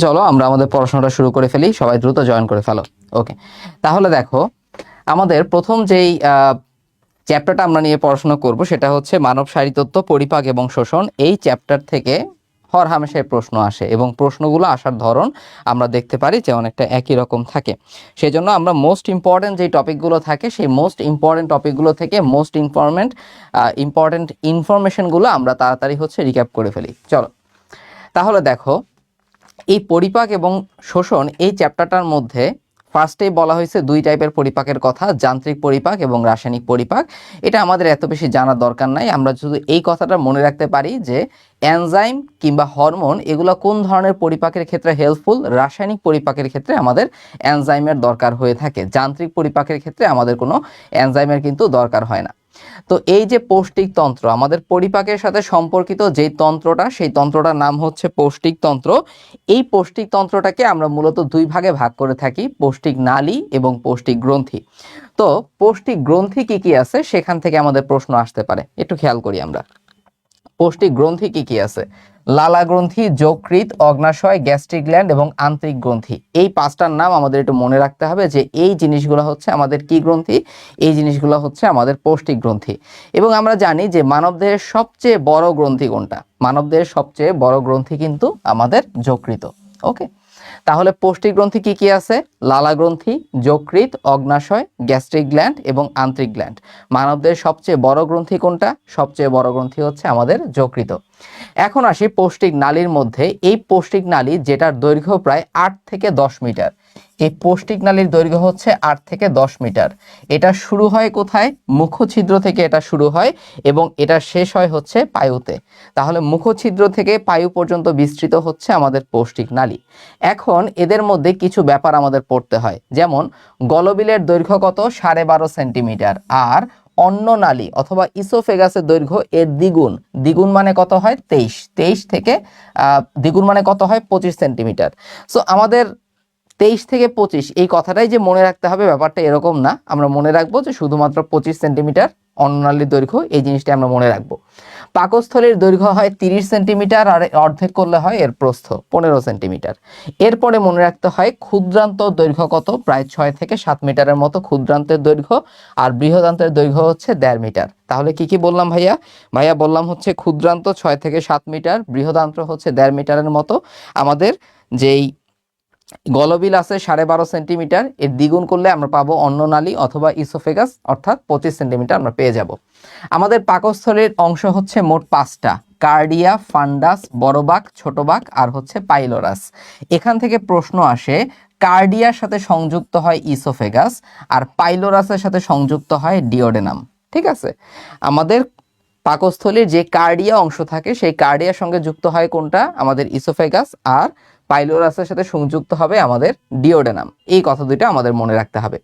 চলো আমরা আমাদের পড়াশোনাটা শুরু করে ফেলি, সবাই দ্রুত জয়েন করে ফেলো। ওকে, তাহলে দেখো আমাদের প্রথম যেই চ্যাপ্টারটা আমরা নিয়ে পড়াশোনা করব সেটা হচ্ছে মানব শারীরতত্ত্ব, পরিপাক এবং শোষণ। এই চ্যাপ্টার থেকে হরহামেশাই প্রশ্ন আসে এবং প্রশ্নগুলো আসার ধরন আমরা দেখতে পারি যে অনেকটা একই রকম থাকে। সেজন্য আমরা মোস্ট ইম্পর্ট্যান্ট যে টপিকগুলো থাকে সেই মোস্ট ইম্পর্ট্যান্ট টপিকগুলো থেকে মোস্ট ইম্পর্ট্যান্ট ইনফরমেশনগুলো আমরা তাড়াতাড়ি হচ্ছে রিক্যাপ করে ফেলি। চলো তাহলে দেখো এই পরিপাক এবং শোষণ এই চ্যাপ্টারটার মধ্যে ফার্স্টেই বলা হয়েছে দুই টাইপের পরিপাকের কথা, যান্ত্রিক পরিপাক এবং রাসায়নিক পরিপাক। এটা আমাদের এত বেশি জানার দরকার নাই, আমরা শুধু এই কথাটা মনে রাখতে পারি যে এনজাইম কিংবা হরমোন এগুলো কোন ধরনের পরিপাকের ক্ষেত্রে হেল্পফুল। রাসায়নিক পরিপাকের ক্ষেত্রে আমাদের এনজাইমের দরকার হয়ে থাকে, যান্ত্রিক পরিপাকের ক্ষেত্রে আমাদের কোনো এনজাইমের কিন্তু দরকার হয় না। তো এই যে পৌষ্টিক তন্ত্র আমাদের পরিপাকের সাথে সম্পর্কিত যেই তন্ত্রটা, সেই তন্ত্রটার নাম হচ্ছে পৌষ্টিক তন্ত্র। এই পৌষ্টিক তন্ত্রটাকে আমরা মূলত দুই ভাগে ভাগ করে থাকি, পৌষ্টিক নালী এবং পৌষ্টিক গ্রন্থি। তো পৌষ্টিক গ্রন্থি কি কি আছে সেখান থেকে আমাদের প্রশ্ন আসতে পারে, একটু খেয়াল করি আমরা। পৌষ্টিক গ্রন্থি কি কি আছে? লালা গ্রন্থি, যকৃৎ, অগ্নাশয়, গ্যাস্ট্রিক গ্ল্যান্ড এবং আন্ত্রিক গ্রন্থি। এই পাঁচটার নাম আমাদের একটু মনে রাখতে হবে যে এই জিনিসগুলো হচ্ছে আমাদের কি গ্রন্থি, এই জিনিসগুলো হচ্ছে আমাদের পৌষ্টিক গ্রন্থি। এবং আমরা জানি যে মানবদেহের সবচেয়ে বড় গ্রন্থি কোনটা? মানবদেহের সবচেয়ে বড় গ্রন্থি কিন্তু আমাদের যকৃৎ। ওকে, তাহলে পৌষ্টিক গ্রন্থি কি কি আছে? লালা গ্রন্থি, যকৃৎ, অগ্নাশয়, গ্যাস্ট্রিক গ্ল্যান্ড এবং আন্ত্রিক গ্ল্যান্ড। মানবদের সবচেয়ে বড় গ্রন্থি কোনটা? সবচেয়ে বড় গ্রন্থি হচ্ছে আমাদের যকৃৎ। এখন আসি পৌষ্টিক নালীর মধ্যে। এই পৌষ্টিক নালী যেটার দৈর্ঘ্য প্রায় 8 থেকে 10 মিটার, এই পৌষ্টিক নালীর দৈর্ঘ্য হচ্ছে 8 থেকে 10 মিটার। এটা শুরু হয় কোথায়? মুখছিদ্র থেকে এটা শুরু হয় এবং এটা শেষ হয় হচ্ছে পায়ুতে। তাহলে মুখছিদ্র থেকে পায়ু পর্যন্ত বিস্তৃত হচ্ছে আমাদের পৌষ্টিক নালী। এখন এদের মধ্যে কিছু ব্যাপার আমাদের পড়তে হয়, যেমন গলবিলের দৈর্ঘ্য কত? 12.5 সেন্টিমিটার। আর অন্ন নালী অথবা ইসোফেগাসের দৈর্ঘ্য এর দ্বিগুণ। দ্বিগুণ মানে কত হয়? 23 থেকে দ্বিগুণ মানে কত হয়? 25 সেন্টিমিটার। সো আমাদের 23 থেকে 25 এই কথাটাই যে মনে রাখতে হবে ব্যাপারটা এরকম না। আমরা মনে রাখবো যে শুধুমাত্র 25 সেন্টিমিটার অন্ননালীর দৈর্ঘ্য, এই জিনিসটা আমরা মনে রাখবো। পাকস্থলীর দৈর্ঘ্য হয় 30 সেন্টিমিটার আর অর্ধেক করলে হয় এর প্রস্থ 15 সেন্টিমিটার। এরপরে মনে রাখতে হয় ক্ষুদ্রান্ত দৈর্ঘ্য কত? প্রায় 6 থেকে 7 মিটারের মতো ক্ষুদ্রান্তের দৈর্ঘ্য, আর বৃহদান্তের দৈর্ঘ্য হচ্ছে 1.5 মিটার। তাহলে কি কি বললাম ভাইয়া? ভাইয়া বললাম হচ্ছে ক্ষুদ্রান্ত 6 থেকে 7 মিটার, বৃহদান্ত হচ্ছে 1.5 মিটারের মতো। আমাদের যেই গলবিল আছে 12.5 সেন্টিমিটার, এর দ্বিগুণ করলে আমরা পাবো অন্ননালী অথবা ইসোফেগাস, অর্থাৎ 25 সেন্টিমিটার আমরা পেয়ে যাব। আমাদের পাকস্থলীর অংশ হচ্ছে মোট 5টা: কার্ডিয়া, ফান্ডাস, বড় বাক, ছোট বাক আর হচ্ছে পাইলোরাস। এখান থেকে প্রশ্ন আসে, কার্ডিয়ার সাথে সংযুক্ত হয় ইসোফেগাস আর পাইলোরাসের সাথে সংযুক্ত হয় ডিওডেনাম। ঠিক আছে, আমাদের পাকস্থলীর যে কার্ডিয়া অংশ থাকে সেই কার্ডিয়ার সঙ্গে যুক্ত হয় কোনটা? আমাদের ইসোফেগাস। আর পাইলোরাসের সাথে সংযুক্ত হবে আমাদের ডিওডেনাম। এই কথা দুইটা আমাদের মনে রাখতে হবে।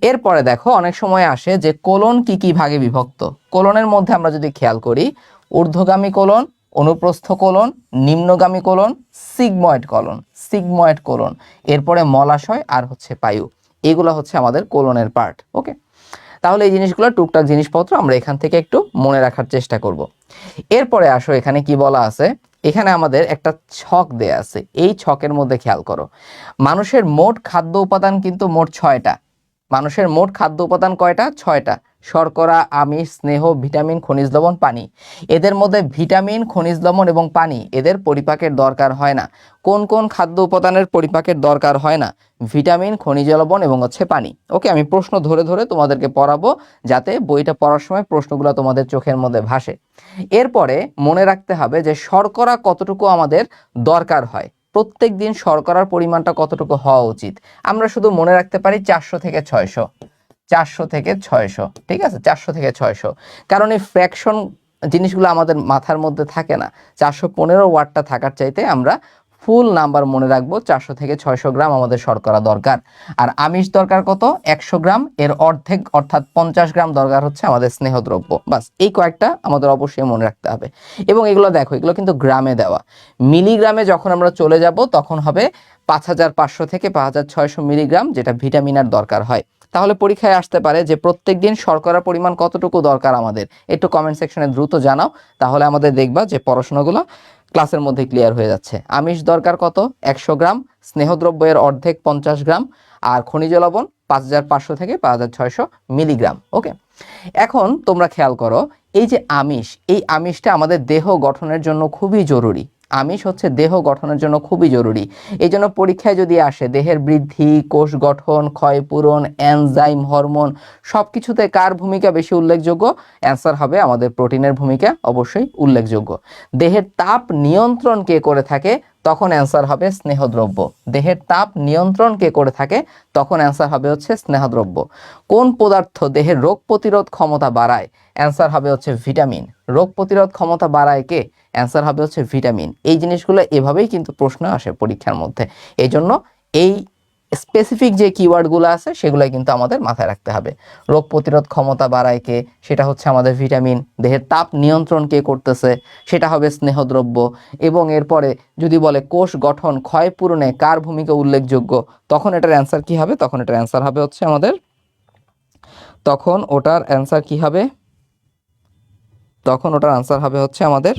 এরপরে দেখো অনেক সময় আসে যে কোলন কি কি ভাগে বিভক্ত। কোলনের মধ্যে আমরা যদি খেয়াল করি, ঊর্ধ্বগামী কোলন, অনুপ্রস্থ কোলন, নিম্নগামী colon, sigmoid colon, sigmoid colon, এরপরে মলাশয় আর হচ্ছে পায়ু। এগুলো হচ্ছে আমাদের কোলনের পার্ট। ওকে, তাহলে এই জিনিসগুলো টুকটাক জিনিসপত্র আমরা এখান থেকে একটু মনে রাখার চেষ্টা করব। এরপরে আসো এখানে কি বলা আছে। এখানে আমাদের একটা ছক দেয়া আছে, এই ছকের মধ্যে খেয়াল করো, মানুষের মোট খাদ্য উপাদান কিন্তু মোট 6টা। মানুষের মোট খাদ্য উপাদান কয়টা? 6টা। শর্করা, আমিষ, স্নেহ, ভিটামিন, খনিজ লবণ, পানি। এদের মধ্যে ভিটামিন, খনিজ লবণ এবং পানি এদের পরিপাকের দরকার হয় না। কোন কোন খাদ্য উপাদানের পরিপাকের দরকার হয় না? ভিটামিন, খনিজ লবণ এবং হচ্ছে পানি। ওকে, আমি প্রশ্ন ধরে ধরে তোমাদেরকে পড়াবো যাতে বইটা পড়ার সময় প্রশ্নগুলো তোমাদের চোখের মধ্যে ভাসে। এরপরে মনে রাখতে হবে যে শর্করা কতটুকু আমাদের দরকার হয়, প্রত্যেক দিন শর্করার পরিমাণটা কতটুকু হওয়া উচিত। আমরা শুধু মনে রাখতে পারি 400 থেকে 600, 400 থেকে 600। ঠিক আছে, 400 থেকে 600, কারণ এই ফ্র্যাকশন জিনিসগুলো আমাদের মাথার মধ্যে থাকে না। 415 ওয়াটটা থাকার চাইতে আমরা ফুল নাম্বার মনে রাখবো, 400 থেকে 600 গ্রাম আমাদের শর্করা দরকার। আর আমিষ দরকার কত? 100 গ্রাম, এর অর্ধেক অর্থাৎ 50 গ্রাম দরকার হচ্ছে আমাদের স্নেহদ্রব্য। বাস, এই কয়েকটা আমাদের অবশ্যই মনে রাখতে হবে। এবং এগুলো দেখো, এগুলো কিন্তু গ্রামে দেওয়া। মিলিগ্রামে যখন আমরা চলে যাব তখন হবে 5500 থেকে 5600 মিলিগ্রাম, যেটা ভিটামিনের দরকার হয়। তাহলে পরীক্ষায় আসতে পারে যে প্রত্যেকদিন শর্করার পরিমাণ কতটুকু দরকার আমাদের, একটু কমেন্ট সেকশনে দ্রুত জানাও, তাহলে আমাদের দেখবা যে পড়াশোনাগুলো ক্লাসের মধ্যে ক্লিয়ার হয়ে যাচ্ছে। আমিষ দরকার কত? 100 গ্রাম, স্নেহদ্রব্য এর অর্ধেক 50 গ্রাম, আর খনিজ লবণ 5500 থেকে 5600 মিলিগ্রাম। ওকে, এখন তোমরা খেয়াল করো, এই যে আমিষ, এই আমিষটা আমাদের দেহ গঠনের জন্য খুবই জরুরি। আমিষ হচ্ছে দেহ গঠনের জন্য খুবই জরুরি। এই জন্য পরীক্ষায় যদি আসে দেহের বৃদ্ধি, কোষ গঠন, ক্ষয়পূরণ, এনজাইম, হরমোন সব কিছুতে কার ভূমিকা বেশি উল্লেখযোগ্য? অ্যান্সার হবে আমাদের প্রোটিনের ভূমিকা অবশ্যই উল্লেখযোগ্য। দেহের তাপ নিয়ন্ত্রণ কে করে থাকে? তখন অ্যান্সার হবে স্নেহদ্রব্য। দেহের তাপ নিয়ন্ত্রণ কে করে থাকে? তখন অ্যান্সার হবে হচ্ছে স্নেহদ্রব্য। কোন পদার্থ দেহের রোগ প্রতিরোধ ক্ষমতা বাড়ায়? অ্যান্সার হবে হচ্ছে ভিটামিন। রোগ প্রতিরোধ ক্ষমতা বাড়ায় কে? অ্যান্সার হবে হচ্ছে ভিটামিন। এই জিনিসগুলো এভাবেই কিন্তু প্রশ্ন আসে পরীক্ষার মধ্যে। এই জন্য এই স্পেসিফিক যে কিওয়ার্ডগুলো আছে সেগুলো কিন্তু আমাদের মাথায় রাখতে হবে। রোগ প্রতিরোধ ক্ষমতা বাড়ায় কে? সেটা হচ্ছে আমাদের ভিটামিন। দেহের তাপ নিয়ন্ত্রণ কে করতেছে? সেটা হবে স্নেহদ্রব্য। এবং এরপরে যদি বলে কোষ গঠন, ক্ষয় পূরণে কার ভূমিকা উল্লেখযোগ্য, তখন এটার অ্যান্সার কি হবে? তখন এটার অ্যান্সার হবে হচ্ছে আমাদের, তখন ওটার অ্যান্সার কি হবে? তখন ওটার অ্যান্সার হবে হচ্ছে আমাদের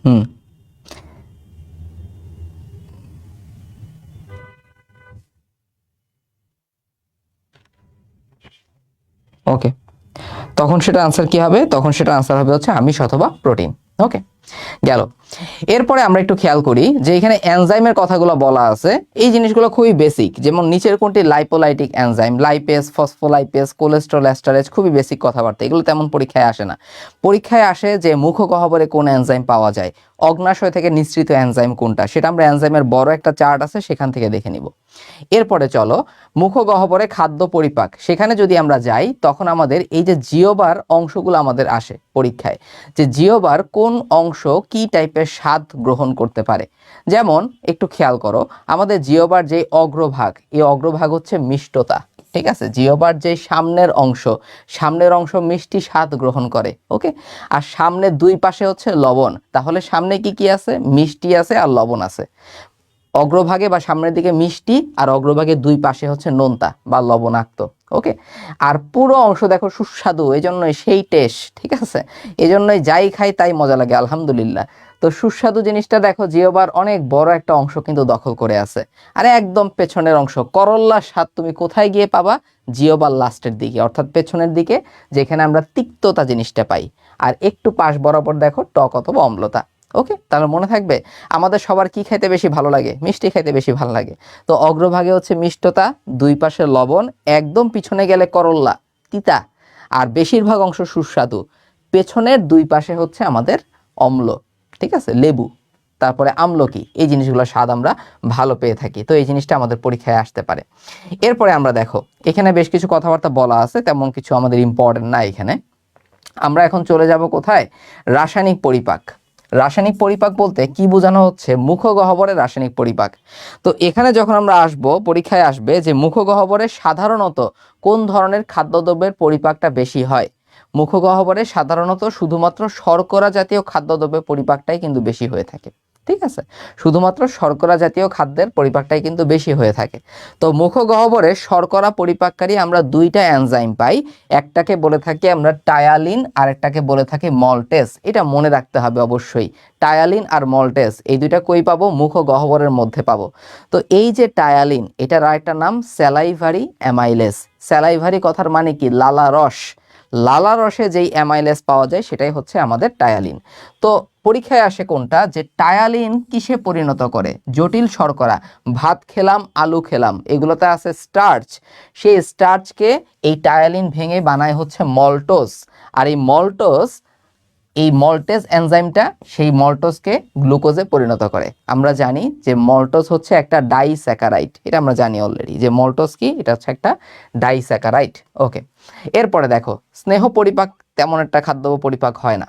হুম ওকে, তখন সেটা আনসার কি হবে? তখন সেটা আনসার হবে হচ্ছে আমিষ অথবা প্রোটিন। ওকে, গেল। এরপরে আমরা একটু খেয়াল করি যে এখানে এনজাইমের কথাগুলো বলা আছে, এই জিনিসগুলো খুবই বেসিক। যেমন নিচের কোনটি lipolytic enzyme? Lipase, phospholipase, cholesterol esterase, খুবই বেসিক কথাবার্তা, এগুলো তেমন পরীক্ষায় আসে না। পরীক্ষায় আসে যে মুখগহ্বরে কোন এনজাইম পাওয়া যায়, অগ্নাশয় থেকে নিঃসৃত এনজাইম কোনটা, সেটা আমরা এনজাইমের বড় একটা চার্ট আছে সেখান থেকে দেখে নিব। এরপরে চলো মুখগহ্বরে খাদ্য পরিপাক, সেখানে যদি আমরা যাই তখন আমাদের এই যে জিওবার অংশগুলো আমাদের আসে পরীক্ষায়, যে জিওবার কোন অংশ কি টাইপের স্বাদ গ্রহণ করতে পারে। যেমন একটু খেয়াল করো, আমাদের জিওবার যে অগ্রভাগ, এই অগ্রভাগ হচ্ছে মিষ্টতা। ঠিক আছে, জিওবার যে সামনের অংশ, সামনের অংশ মিষ্টি স্বাদ গ্রহণ করে। ওকে, আর সামনের দুই পাশে হচ্ছে লবণ। তাহলে সামনে কি কি আছে? মিষ্টি আছে আর লবণ আছে। অগ্রভাগে বা সামনের দিকে মিষ্টি, আর অগ্রভাগে দুই পাশে হচ্ছে নোনতা বা লবণাক্ত। ওকে, আর পুরো অংশ দেখো সুস্বাদু, এই জন্যই সেই টেস্ট। ঠিক আছে, এই জন্যই যাই খাই তাই মজা লাগে, আলহামদুলিল্লাহ। তো সুস্বাদু জিনিসটা দেখো জিহ্বার অনেক বড় একটা অংশ কিন্তু দখল করে আছে। আরে একদম পেছনের অংশ, করল্লার স্বাদ তুমি কোথায় গিয়ে পাবা? জিহ্বার লাস্টের দিকে, অর্থাৎ পেছনের দিকে, যেখানে আমরা তিক্ততা জিনিসটা পাই। আর একটু পাশ বরাবর দেখো টক অথবা অম্লতা। ওকে, তাহলে মনে থাকবে আমাদের সবার কি খাইতে বেশি ভালো লাগে? মিষ্টি খাইতে বেশি ভালো লাগে। তো অগ্রভাগে হচ্ছে মিষ্টতা, দুই পাশে লবণ, একদম পিছনে গেলে করল্লা তিতা, আর বেশিরভাগ অংশ সুস্বাদু। পেছনের দুই পাশে হচ্ছে আমাদের অম্ল। ঠিক আছে, লেবু, তারপরে আমলকি, এই জিনিসগুলো স্বাদ আমরা ভালো পেয়ে থাকি। তো এই জিনিসটা আমাদের পরীক্ষায় আসতে পারে। এরপরে আমরা দেখো এখানে বেশ কিছু কথাবার্তা বলা আছে, তেমন কিছু আমাদের ইম্পর্টেন্ট না এখানে। আমরা এখন চলে যাব কোথায়? রাসায়নিক পরিপাক। রাসায়নিক পরিপাক বলতে কি বোঝানো হচ্ছে? মুখগহ্বরের রাসায়নিক পরিপাক। তো এখানে যখন আমরা আসব, পরীক্ষায় আসবে যে মুখগহ্বরে সাধারণত কোন ধরনের খাদ্যদ্রব্যের পরিপাকটা বেশি হয়। মুখগহ্বরে সাধারণত শুধুমাত্র শর্করা জাতীয় খাদ্যদ্রব্যের পরিপাকটাই কিন্তু বেশি হয়ে থাকে। ঠিক আছে, শুধুমাত্র শর্করা জাতীয় খাদ্যের পরিপাকটাই কিন্তু বেশি হয়ে থাকে। তো মুখগহ্বরে শর্করা পরিপাককারী আমরা দুইটা এনজাইম পাই, একটাকে বলে থাকি আমরা টায়ালিন, আর একটাকে বলে থাকি মল্টেস। এটা মনে রাখতে হবে অবশ্যই, টায়ালিন আর মল্টেস এই দুইটা কই পাবো? মুখগহ্বরের মধ্যে পাবো। তো এই যে টায়ালিন, এটার আরেকটা নাম স্যালাইভারি অ্যামাইলেস। স্যালাইভারি কথার মানে কি? লালা রস। লালা রসে যেই অ্যামাইলেস পাওয়া যায় সেটাই হচ্ছে আমাদের টায়ালিন। তো পরীক্ষায় আসে কোনটা? যে টায়ালিন কিসে পরিণত করে? জটিল শর্করা, ভাত খেলাম, আলু খেলাম, এগুলোতে আছে স্টার্চ, সেই স্টার্চকে এই টায়ালিন ভেঙে বানায় হচ্ছে মল্টোজ। আর এই মল্টোজ, এই মল্টেজ এনজাইমটা সেই মল্টোজকে গ্লুকোজে পরিণত করে। আমরা জানি যে মল্টোজ হচ্ছে একটা ডাইস্যাকারাইড, এটা আমরা জানি অলরেডি যে মল্টোজ কি, এটা হচ্ছে একটা ডাইস্যাকারাইড। ওকে, এরপরে দেখো স্নেহ পরিপাক তেমন একটা খাদ্য পরিপাক হয় না।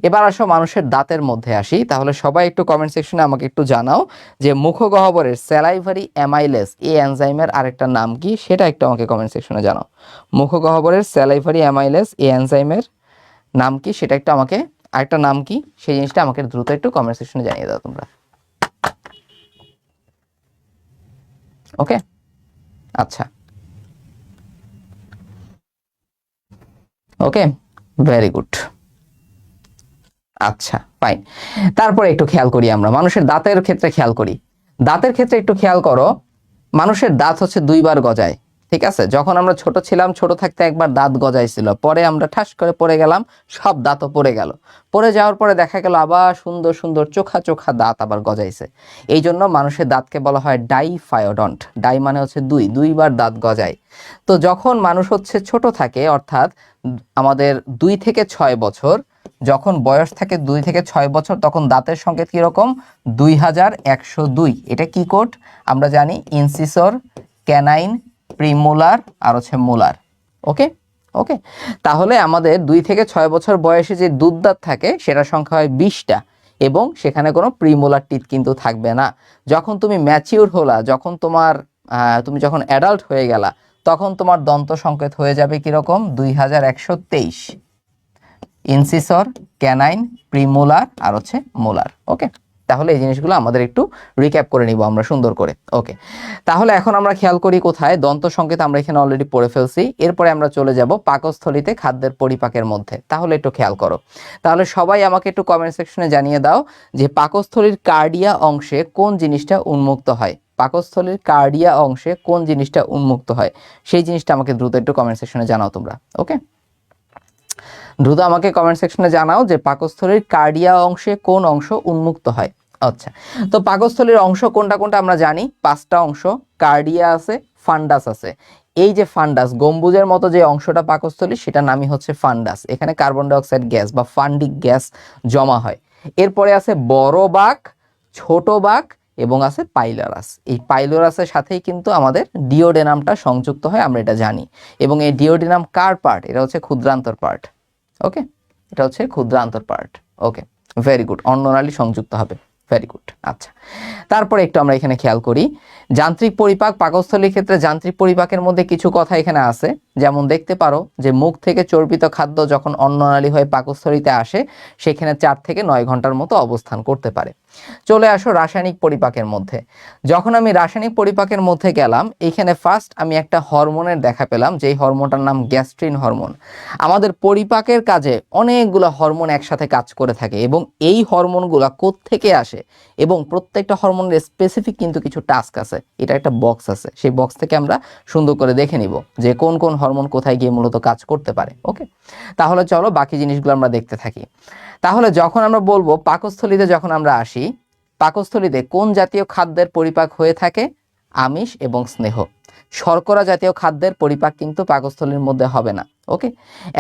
এবার আসো মানুষের দাঁতের মধ্যে আসি। তাহলে সবাই একটু কমেন্ট সেকশনে আমাকে একটু জানাও যে মুখগহ্বরের স্যালাইভারি অ্যামাইলেস এই এনজাইমের আরেকটা নাম কি, সেটা একটু আমাকে কমেন্ট সেকশনে জানাও। মুখগহ্বরের স্যালাইভারি অ্যামাইলেস এই এনজাইমের নাম কি, সেটা একটু আমাকে, আরেকটা নাম কি সেই জিনিসটা আমাকে দ্রুত একটু কমেন্ট সেকশনে জানিয়ে দাও তোমরা। ওকে, আচ্ছা, ওকে, ভেরি গুড। আচ্ছা ফাইন। তারপরে একটু খেয়াল করি আমরা মানুষের দাঁতের ক্ষেত্রে খেয়াল করি। দাঁতের ক্ষেত্রে একটু খেয়াল করো, মানুষের দাঁত হচ্ছে দুইবার গজায়, ঠিক আছে? যখন আমরা ছোট ছিলাম, ছোট থাকতে একবার দাঁত গজাইছিল, পরে আমরা ঠাস করে পড়ে গেলাম, সব দাঁতও পড়ে গেল। পড়ে যাওয়ার পরে দেখা গেল আবার সুন্দর সুন্দর চোখা চোখা দাঁত আবার গজাইছে। এই জন্য মানুষের দাঁতকে বলা হয় ডাইফায়োডন্ট। ডাই মানে হচ্ছে দুইবার দাঁত গজায়। তো যখন মানুষ হচ্ছে ছোট থাকে, অর্থাৎ আমাদের 2 থেকে 6 বছর, যখন বয়স থাকে 2 থেকে 6 বছর, তখন দাঁতের সংকেত কিরকম? 2102। এটা কি কোড আমরা জানি? ইনসিসর, ক্যানাইন, প্রিমোলার আর হচ্ছে মোলার। ওকে ওকে, তাহলে আমাদের 2 থেকে 6 বছর বয়সে যে দুধ দাঁত থাকে সেটার সংখ্যা হয় 20টা, এবং সেখানে কোনো প্রিমোলার টিথ কিন্তু থাকবে না। যখন তুমি ম্যাচিউর হলা, যখন তুমি যখন অ্যাডাল্ট হয়ে গেলা, তখন তোমার দন্ত সংকেত হয়ে যাবে কিরকম? 2123। ইনসিসর, ক্যানাইন, প্রিমোলার আর হচ্ছে মোলার। ওকে, তাহলে এই জিনিসগুলো আমাদের একটু রিক্যাপ করে নিব আমরা সুন্দর করে। ওকে, তাহলে এখন আমরা খেয়াল করি কোথায়? দন্ত সংকেত আমরা এখানে অলরেডি পড়ে ফেলছি। এরপরে আমরা চলে যাব পাকস্থলীতে খাদ্যের পরিপাকের মধ্যে। তাহলে একটু খেয়াল করো। তাহলে সবাই আমাকে একটু কমেন্ট সেকশনে জানিয়ে দাও যে পাকস্থলীর কার্ডিয়া অংশে কোন জিনিসটা উন্মুক্ত হয়। পাকস্থলীর কার্ডিয়া অংশে কোন জিনিসটা উন্মুক্ত হয়, সেই জিনিসটা আমাকে দ্রুত একটু কমেন্ট সেকশনে জানাও তোমরা। ওকে, দ্রুত আমাকে কমেন্ট সেকশনে জানাও যে পাকস্থলীর কার্ডিয়া অংশে কোন অংশ উন্মুক্ত হয়। আচ্ছা, তো পাকস্থলীর অংশ কোনটা কোনটা আমরা জানি? 5টা অংশ। কার্ডিয়া আছে, ফান্ডাস আছে। এই যে ফান্ডাস, গম্বুজের মতো যে অংশটা পাকস্থলী, সেটা নামই হচ্ছে ফান্ডাস। এখানে কার্বন ডাইঅক্সাইড গ্যাস বা ফান্ডিক গ্যাস জমা হয়। এরপরে আছে বড় বাক, ছোট বাক এবং আছে পাইলোরাস। এই পাইলোরাসের সাথেই কিন্তু আমাদের ডিওডেনামটা সংযুক্ত হয়, আমরা এটা জানি। এবং এই ডিওডেনাম কার পার্ট? এটা হচ্ছে ক্ষুদ্রান্তর পার্ট। ওকে, এটা হচ্ছে ক্ষুদ্রান্তর পার্ট। ওকে, ভেরি গুড। অন্ননালী সংযুক্ত হবে, ভেরি গুড। আচ্ছা, তারপরে একটু আমরা এখানে খেয়াল করি যান্ত্রিক পরিপাক। পাকস্থলীর ক্ষেত্রে যান্ত্রিক পরিপাকের মধ্যে কিছু কথা এখানে আছে, যেমন দেখতে পারো যে মুখ থেকে চর্বিত খাদ্য যখন অন্ননালী হয়ে পাকস্থলীতে আসে, সেখানে 4 থেকে 9 ঘন্টার মতো অবস্থান করতে পারে। চলে আসো রাসায়নিক পরিপাকের মধ্যে। যখন আমি রাসায়নিক পরিপাকের মধ্যে গেলাম, এখানে ফার্স্ট আমি একটা হরমোনের দেখা পেলাম, যেই হরমোনটার নাম গ্যাস্ট্রিন হরমোন। আমাদের পরিপাকের কাজে অনেকগুলো হরমোন একসাথে কাজ করে থাকে, এবং এই হরমোনগুলো কোত্থেকে আসে এবং প্রত্যেকটা হরমোনের স্পেসিফিক কিন্তু কিছু টাস্ক আছে। এটা একটা বক্স আছে, সেই বক্স থেকে আমরা সুন্দর করে দেখে নিব যে কোন কোন হরমোন কোথায় গিয়ে মূলত কাজ করতে পারে। ওকে, তাহলে চলো বাকি জিনিসগুলো আমরা দেখতে থাকি। তাহলে যখন আমরা বলবো পাকস্থলীতে, যখন আমরা আসি, পাকস্থলীতে কোন জাতীয় খাদ্যের পরিপাক হয়ে থাকে? আমিষ এবং স্নেহ। শর্করা জাতীয় খাদ্যের পরিপাক কিন্তু পাকস্থলীর মধ্যে হবে না। ওকে,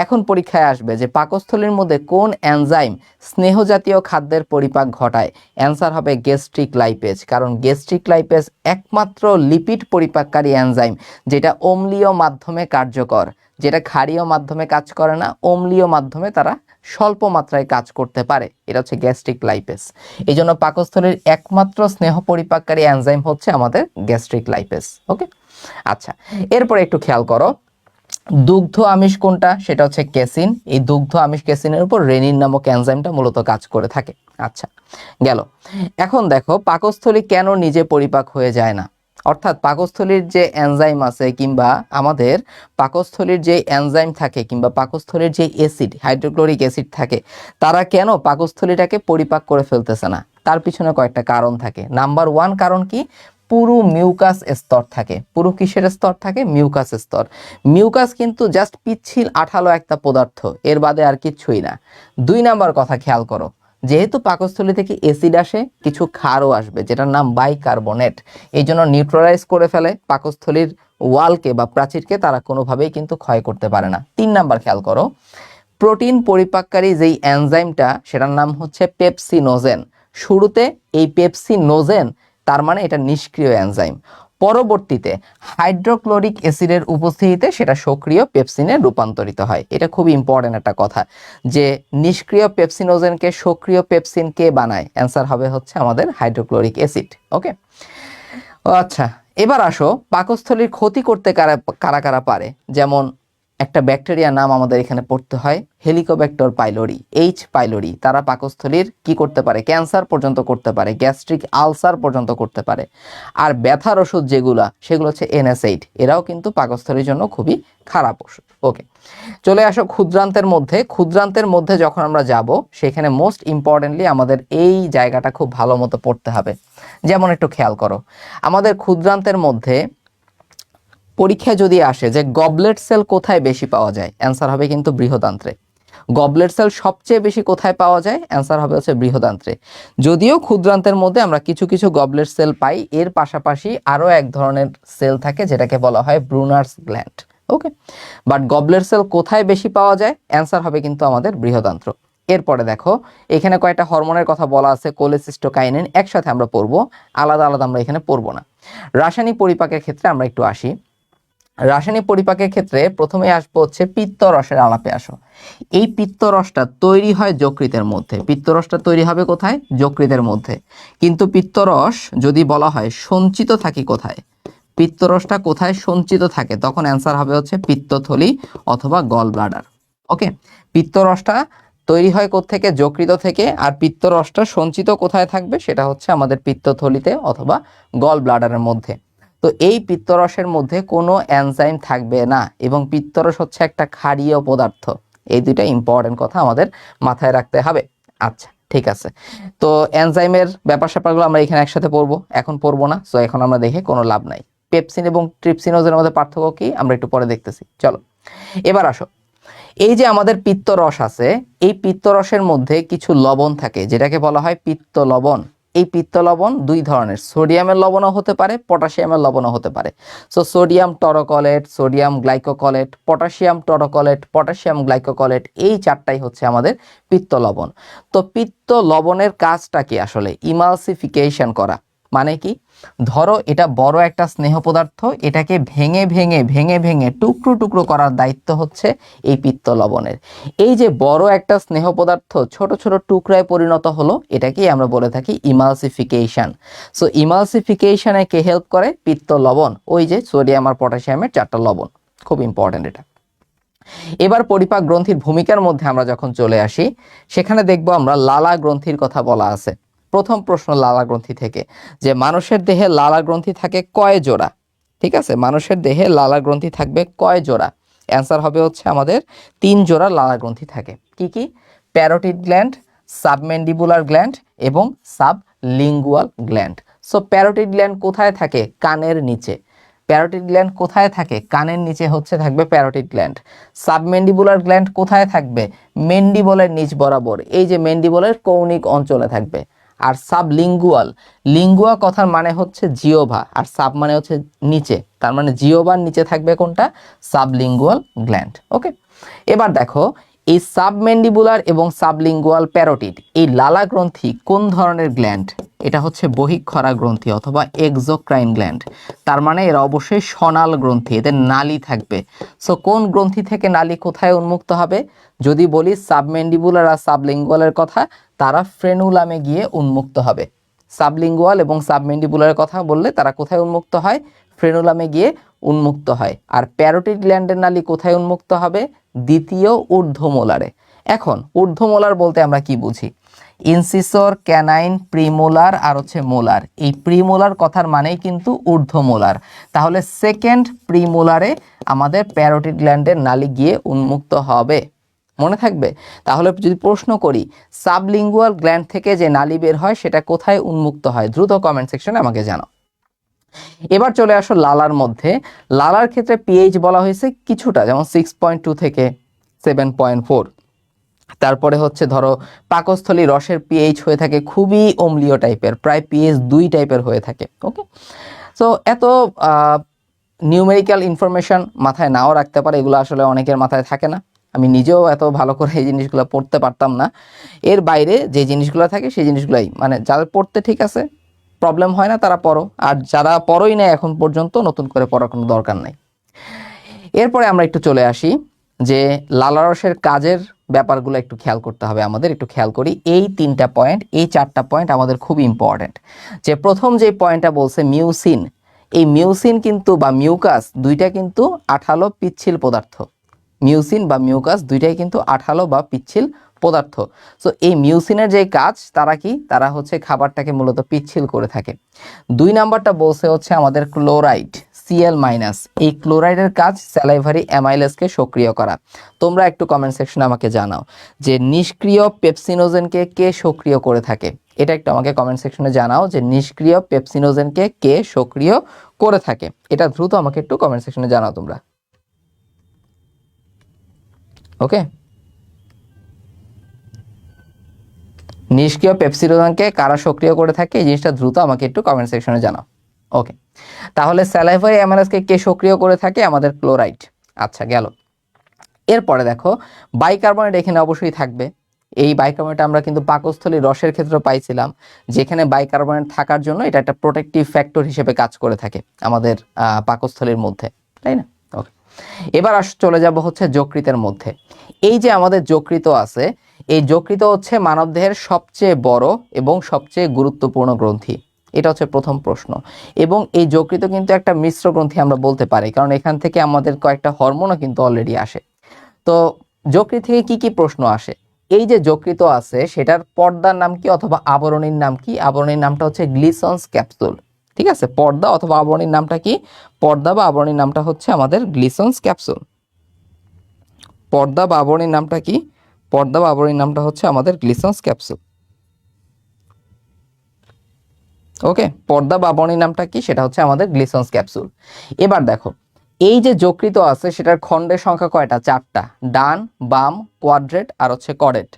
এখন পরীক্ষায় আসবে যে পাকস্থলীর মধ্যে কোন এনজাইম স্নেহ জাতীয় খাদ্যের পরিপাক ঘটায়। অ্যান্সার হবে গ্যাস্ট্রিক লাইপেজ, কারণ গ্যাস্ট্রিক লাইপেজ একমাত্র লিপিড পরিপাককারী এনজাইম যেটা অম্লীয় মাধ্যমে কার্যকর, যেটা ক্ষারীয় মাধ্যমে কাজ করে না, অম্লীয় মাধ্যমে তারা স্বল্প মাত্রায় কাজ করতে পারে। এটা হচ্ছে গ্যাস্ট্রিক লাইপেজ। এই জন্য পাকস্থলীর একমাত্র স্নেহ পরিপাককারী এনজাইম হচ্ছে আমাদের গ্যাস্ট্রিক লাইপেজ। ওকে, আচ্ছা, এরপরে একটু খেয়াল করো দুগ্ধ আমিষ কোনটা? সেটা হচ্ছে কেসিন। এই দুগ্ধ আমিষ কেসিনের উপর রেনিন নামক এনজাইমটা মূলত কাজ করে থাকে। আচ্ছা, গেল। এখন দেখো পাকস্থলী কেন নিজে পরিপাক হয়ে যায় না, অর্থাৎ পাকস্থলীর যে এনজাইম আছে, কিংবা আমাদের পাকস্থলীর যে এনজাইম থাকে, কিংবা পাকস্থলীর যে অ্যাসিড, হাইড্রোক্লোরিক অ্যাসিড থাকে, তারা কেন পাকস্থলীটাকে পরিপাক করে ফেলতেছে না? তার পিছনে কয়েকটা কারণ থাকে। নাম্বার 1 কারণ কি? পুরো মিউকাস স্তর থাকে। পুরো কিসের স্তর থাকে? মিউকাস স্তর। মিউকাস কিন্তু জাস্ট পিচ্ছিল আঠালো একটা পদার্থ, এর বাদে আর কিচ্ছুই না। 2 নাম্বার কথা খেয়াল করো, যেহেতু পাকস্থলী থেকে অ্যাসিড আসে, কিছু ক্ষারও আসবে যেটার নাম বাইকার্বনেট। এই জন্য নিউট্রালাইজ করে ফেলে পাকস্থলীর ওয়ালকে বা প্রাচীরকে, তারা কোনোভাবেই কিন্তু ক্ষয় করতে পারে না। 3 নাম্বার খেয়াল করো, প্রোটিন পরিপাককারী যেই এনজাইমটা, সেটার নাম হচ্ছে পেপসিনোজেন। শুরুতে এই পেপসিনোজেন, তার মানে এটা নিষ্ক্রিয় এনজাইম। পরবর্তীতে হাইড্রোক্লোরিক অ্যাসিডের উপস্থিতিতে সেটা সক্রিয় পেপসিনে রূপান্তরিত হয়। এটা খুব ইম্পর্টেন্ট একটা কথা, যে নিষ্ক্রিয় পেপসিনোজেনকে সক্রিয় পেপসিন কে বানায়? অ্যান্সার হবে হচ্ছে আমাদের হাইড্রোক্লোরিক অ্যাসিড। ওকে, আচ্ছা, এবার আসো পাকস্থলীর ক্ষতি করতে কারা কারা কারা পারে। যেমন একটা ব্যাকটেরিয়ার নাম আমাদের এখানে পড়তে হয়, হেলিকোব্যাক্টর পাইলোরি, এইচ পাইলোরি। তারা পাকস্থলীর কি করতে পারে? ক্যান্সার পর্যন্ত করতে পারে, গ্যাস্ট্রিক আলসার পর্যন্ত করতে পারে। আর ব্যথার ওষুধ যেগুলা, সেগুলো হচ্ছে NSAID। এরাও কিন্তু পাকস্থলীর জন্য খুবই খারাপ ওষুধ। ওকে, চলে আসো ক্ষুদ্রান্তের মধ্যে। ক্ষুদ্রান্তের মধ্যে যখন আমরা যাব সেখানে মোস্ট ইম্পর্টেন্টলি আমাদের এই জায়গাটা খুব ভালো মতো পড়তে হবে। যেমন একটু খেয়াল করো, আমাদের ক্ষুদ্রান্তের মধ্যে পরীক্ষা যদি আসে যে গবলেট সেল কোথায় বেশি পাওয়া যায়, অ্যান্সার হবে কিন্তু বৃহদান্ত্রে। গবলেট সেল সবচেয়ে বেশি কোথায় পাওয়া যায়, অ্যান্সার হবে হচ্ছে বৃহদান্ত্রে। যদিও ক্ষুদ্রান্তের মধ্যে আমরা কিছু কিছু গবলেট সেল পাই, এর পাশাপাশি আরও এক ধরনের সেল থাকে যেটাকে বলা হয় Brunner's gland. Okay, but goblet cell কোথায় বেশি পাওয়া যায়, অ্যান্সার হবে কিন্তু আমাদের বৃহদান্ত্র। এরপরে দেখো এখানে কয়েকটা হরমোনের কথা বলা আছে, কোলেসিস্টোকাইনিন, একসাথে আমরা পড়বো, আলাদা আলাদা আমরা এখানে পড়বো না। রাসায়নিক পরিপাকের ক্ষেত্রে আমরা একটু আসি। রাসায়নিক পরিপাকের ক্ষেত্রে প্রথমে আসবো হচ্ছে পিত্তরসের আলাপে আসো। এই পিত্তরসটা তৈরি হয় যকৃতের মধ্যে। পিত্তরসটা তৈরি হবে কোথায়, যকৃতের মধ্যে। কিন্তু পিত্তরস যদি বলা হয় সঞ্চিত থাকে কোথায়, পিত্তরসটা কোথায় সঞ্চিত থাকে, তখন অ্যান্সার হবে হচ্ছে পিত্তথলি অথবা গল ব্লাডার। ওকে, পিত্তরসটা তৈরি হয় কোত্থেকে, যকৃত থেকে, আর পিত্তরসটা সঞ্চিত কোথায় থাকবে, সেটা হচ্ছে আমাদের পিত্তথলিতে অথবা গল ব্লাডারের মধ্যে। তো এই পিত্তরসের মধ্যে কোনো এনজাইম থাকবে না, এবং পিত্তরস হচ্ছে একটা ক্ষারীয় পদার্থ। এই দুইটা ইম্পর্টেন্ট কথা আমাদের মাথায় রাখতে হবে। আচ্ছা ঠিক আছে, তো এনজাইমের ব্যাপার স্যাপারগুলো আমরা এখানে একসাথে পড়বো, এখন পড়বো না, সো এখন আমরা দেখে কোনো লাভ নাই। পেপসিন এবং ট্রিপসিনোজের মধ্যে পার্থক্য কি আমরা একটু পরে দেখতেছি। চলো এবার আসো, এই যে আমাদের পিত্তরস আছে, এই পিত্তরসের মধ্যে কিছু লবণ থাকে যেটাকে বলা হয় পিত্ত লবণ। এই পিত্ত লবণ দুই ধরনের, সোডিয়ামের লবণও হতে পারে, পটাশিয়ামের লবণও হতে পারে। So sodium taurocholate, sodium glycocholate, potassium taurocholate, potassium glycocholate, এই চারটাই হচ্ছে আমাদের পিত্ত লবণ। তো পিত্ত লবণের কাজটা কি আসলে, ইমালসিফিকেশন করা। মানে কি, ধরো এটা বড় একটা স্নেহ পদার্থ, এটাকে ভেঙে ভেঙে ভেঙে ভেঙে টুকরো টুকরো করার দায়িত্ব হচ্ছে এই পিত্ত লবণের। এই যে বড় একটা স্নেহ পদার্থ ছোট ছোট টুকরায় পরিণত হলো, এটাকেই আমরা বলে থাকি ইমালসিফিকেশন। সো ইমালসিফিকেশনে কে হেল্প করে, পিত্ত লবণ, ওই যে সোডিয়াম আর পটাশিয়ামের চারটা লবণ, খুব ইম্পর্টেন্ট এটা। এবার পরিপাক গ্রন্থির ভূমিকার মধ্যে আমরা যখন চলে আসি, সেখানে দেখবো আমরা লালা গ্রন্থির কথা বলা আছে। প্রথম প্রশ্ন লালা গ্রন্থি থেকে, যে মানুষের দেহে লালা গ্রন্থি থাকে কয় জোড়া। ঠিক আছে, মানুষের দেহে লালা গ্রন্থি থাকবে কয় জোড়া, অ্যান্সার হবে হচ্ছে আমাদের 3 জোড়া লালা গ্রন্থি থাকে। কি কি, প্যারোটিড গ্ল্যান্ড, সাবমেন্ডিবুলার গ্ল্যান্ড এবং sublingual gland. So parotid gland কোথায় থাকে, কানের নিচে। প্যারোটিড গ্ল্যান্ড কোথায় থাকে, কানের নিচে হচ্ছে থাকবে প্যারোটিড গ্ল্যান্ড। সাবমেন্ডিবুলার গ্ল্যান্ড কোথায় থাকবে, মেন্ডিবলের নিচ বরাবর, এই যে মেন্ডিবলের কৌণিক অঞ্চলে থাকবে। আর সাবলিঙ্গুয়াল, লিঙ্গুয়া কথার মানে হচ্ছে জিওভা, আর সাব মানে হচ্ছে নিচে, তার মানে জিওভার নিচে থাকবে কোনটা, সাবলিঙ্গুয়াল গ্ল্যান্ড। ওকে, এবার দেখো এই সাবমেন্ডিবুলার এবং সাবলিঙ্গুয়াল প্যারোটিড, এই লালা গ্রন্থি কোন ধরনের গ্ল্যান্ড, এটা হচ্ছে বহিঃক্ষরা গ্রন্থি অথবা এক্সোক্রাইন গ্ল্যান্ড। তার মানে এরা অবশ্যই সনাল গ্রন্থি, এদের নালী থাকবে। সো কোন গ্রন্থি থেকে নালী কোথায় উন্মুক্ত হবে, যদি বলি সাবমেন্ডিবুলার আর সাবলিঙ্গুয়ালের কথা, তারা ফ্রেনুলামে গিয়ে উন্মুক্ত হবে। সাবলিঙ্গুয়াল এবং সাবমেন্ডিবুলারের কথা বললে তারা কোথায় উন্মুক্ত হয়, ফ্রেনুলামে গিয়ে উন্মুক্ত হয়। আর প্যারোটিড গ্ল্যান্ডের নালী কোথায় উন্মুক্ত হবে, দ্বিতীয় ঊর্ধ্বমোলারে। এখন ঊর্ধ্বমোলার বলতে আমরা কি বুঝি, ইনসিসর, ক্যানাইন, প্রিমোলার আর হচ্ছে মোলার। এই প্রিমোলার কথার মানেই কিন্তু ঊর্ধ্বমোলার। তাহলে সেকেন্ড প্রিমোলারে আমাদের প্যারোটিড গ্ল্যান্ডের নালী গিয়ে উন্মুক্ত হবে, মনে থাকবে। তাহলে যদি প্রশ্ন করি সাবলিঙ্গুয়াল গ্ল্যান্ড থেকে যে নালী বের হয় সেটা কোথায় উন্মুক্ত হয়, দ্রুত কমেন্ট সেকশনে আমাকে জানাও। এবার চলে আসো লালার মধ্যে। লালার ক্ষেত্রে পিএইচ বলা হয়েছে কিছুটা, যেমন 6.2 থেকে 7.4। তারপরে হচ্ছে ধরো পাকস্থলী রসের পিএইচ হয়ে থাকে খুবই অম্লীয় টাইপের, প্রায় পিএইচ 2 টাইপের হয়ে থাকে। ওকে, সো এত নিউমেরিক্যাল ইনফরমেশন মাথায় নাও রাখতে পারে, এগুলো আসলে অনেকের মাথায় থাকে না। আমি নিজেও এত ভালো করে এই জিনিসগুলো পড়তে পারতাম না। এর বাইরে যে জিনিসগুলো থাকে সেই জিনিসগুলাই, মানে যাদের পড়তে ঠিক আছে, প্রবলেম হয় না, তারা পড়ো, আর যারা পড়োই না এখন পর্যন্ত, নতুন করে পড়ার কোনো দরকার নাই। এরপরে আমরা একটু চলে আসি যে লালারসের কাজের ব্যাপারগুলো একটু খেয়াল করতে হবে আমাদের, একটু খেয়াল করি। এই 3টা পয়েন্ট, এই 4টা পয়েন্ট আমাদের খুব ইম্পর্টেন্ট। যে প্রথম যে পয়েন্টটা বলছে মিউসিন, এই মিউসিন কিন্তু বা মিউকাস দুইটা কিন্তু আঠালো পিচ্ছিল পদার্থ। মিউসিন বা মিউকাস দুইটাই কিন্তু আঠালো বা পিচ্ছিল পদার্থ। সো এই মিউসিনের যে কাজ, তারা কি, তারা হচ্ছে খাবারটাকে মূলত পিচ্ছিল করে থাকে। 2 নাম্বারটা বলছে হচ্ছে আমাদের ক্লোরাইড, Cl মাইনাস, এই ক্লোরাইডের কাজ স্যালাইভারি অ্যামাইলেজকে সক্রিয় করা। তোমরা একটু কমেন্ট সেকশনে আমাকে জানাও যে নিষ্ক্রিয় পেপসিনোজেনকে কে সক্রিয় করে থাকে। এটা একটু আমাকে কমেন্ট সেকশনে জানাও যে নিষ্ক্রিয় পেপসিনোজেনকে কে সক্রিয় করে থাকে। এটা দ্রুত আমাকে একটু কমেন্ট সেকশনে জানাও তোমরা। ওকে, নিষ্ক্রিয় পেপসিনোজেনকে কারা সক্রিয় করে থাকে এই জিনিসটা দ্রুত আমাকে একটু কমেন্ট সেকশনে জানাও। ওকে, তাহলে স্যালাইভারি অ্যামাইলেজকে কে সক্রিয় করে থাকে? আমাদের ক্লোরাইড। আচ্ছা, গেল। এরপরে দেখো বাইকার্বনেট এখানে অবশ্যই থাকবে। এই বাইকার্বনেট আমরা কিন্তু পাকস্থলীর রসের ক্ষেত্রে পাইছিলাম, যেখানে বাইকার্বনেট থাকার জন্য এটা একটা প্রোটেক্টিভ ফ্যাক্টর হিসেবে কাজ করে থাকে আমাদের পাকস্থলীর মধ্যে, তাই না? ওকে, এবার চলে যাব হচ্ছে যকৃতের মধ্যে। এই যে আমাদের যকৃত আছে, এই যকৃত হচ্ছে মানবদেহের সবচেয়ে বড় এবং সবচেয়ে গুরুত্বপূর্ণ গ্রন্থি। এটা হচ্ছে প্রথম প্রশ্ন। এবং এই যকৃত কিন্তু একটা মিশ্র গ্রন্থি আমরা বলতে পারি, কারণ এখান থেকে আমাদের কয়েকটা হরমোনও কিন্তু অলরেডি আসে। তো যকৃত থেকে কি কি প্রশ্ন আসে? এই যে যকৃত আছে সেটার পর্দার নাম কি অথবা আবরণীর নাম কি? আবরণীর নামটা হচ্ছে গ্লিসন্স ক্যাপসুল। ঠিক আছে, পর্দা অথবা আবরণীর নামটা কি? পর্দা বা আবরণীর নামটা হচ্ছে আমাদের গ্লিসন্স ক্যাপসুল। পর্দা বা আবরণীর নামটা কি? পর্দা বা আবরণীর নামটা হচ্ছে আমাদের গ্লিসন্স ক্যাপসুল। ওকে, পর্দা বা আবরণীর নামটা কি? সেটা হচ্ছে আমাদের গ্লিসন্স ক্যাপসুল। এবার দেখো এই যে যকৃত আছে সেটার খণ্ডের সংখ্যা কয়টা? 4টা, ডান, বাম, কোয়াড্রেট আর হচ্ছে কর্ডেট।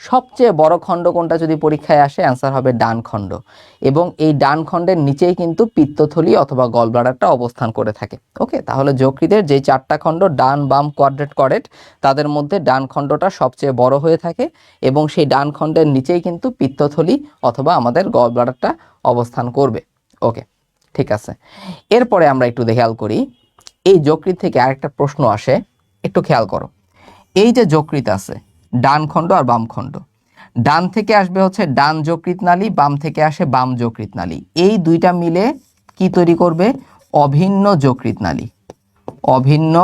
সবচেয়ে বড় খণ্ড কোনটা যদি পরীক্ষায় আসে? অ্যান্সার হবে ডান খণ্ড। এবং এই ডান খণ্ডের নিচেই কিন্তু পিত্তথলি অথবা গলব্লাডারটা অবস্থান করে থাকে। ওকে, তাহলে যকৃতের যে 4টা খণ্ড ডান, বাম, কোয়াড্রেট, কর্ডেট, তাদের মধ্যে ডান খণ্ডটা সবচেয়ে বড় হয়ে থাকে এবং সেই ডান খণ্ডের নিচেই কিন্তু পিত্তথলি অথবা আমাদের গলব্লাডারটা অবস্থান করবে। ওকে, ঠিক আছে। এরপরে আমরা একটু খেয়াল করি, এই যকৃত থেকে আরেকটা প্রশ্ন আসে, একটু খেয়াল করো। এই যে যকৃত আছে, ডান খণ্ড আর বাম খণ্ড, ডান থেকে আসবে হচ্ছে ডান যকৃত নালী, বাম থেকে আসে বাম যকৃত নালী। এই দুইটা মিলে কি তৈরি করবে? অভিন্ন যকৃত নালী। অভিন্ন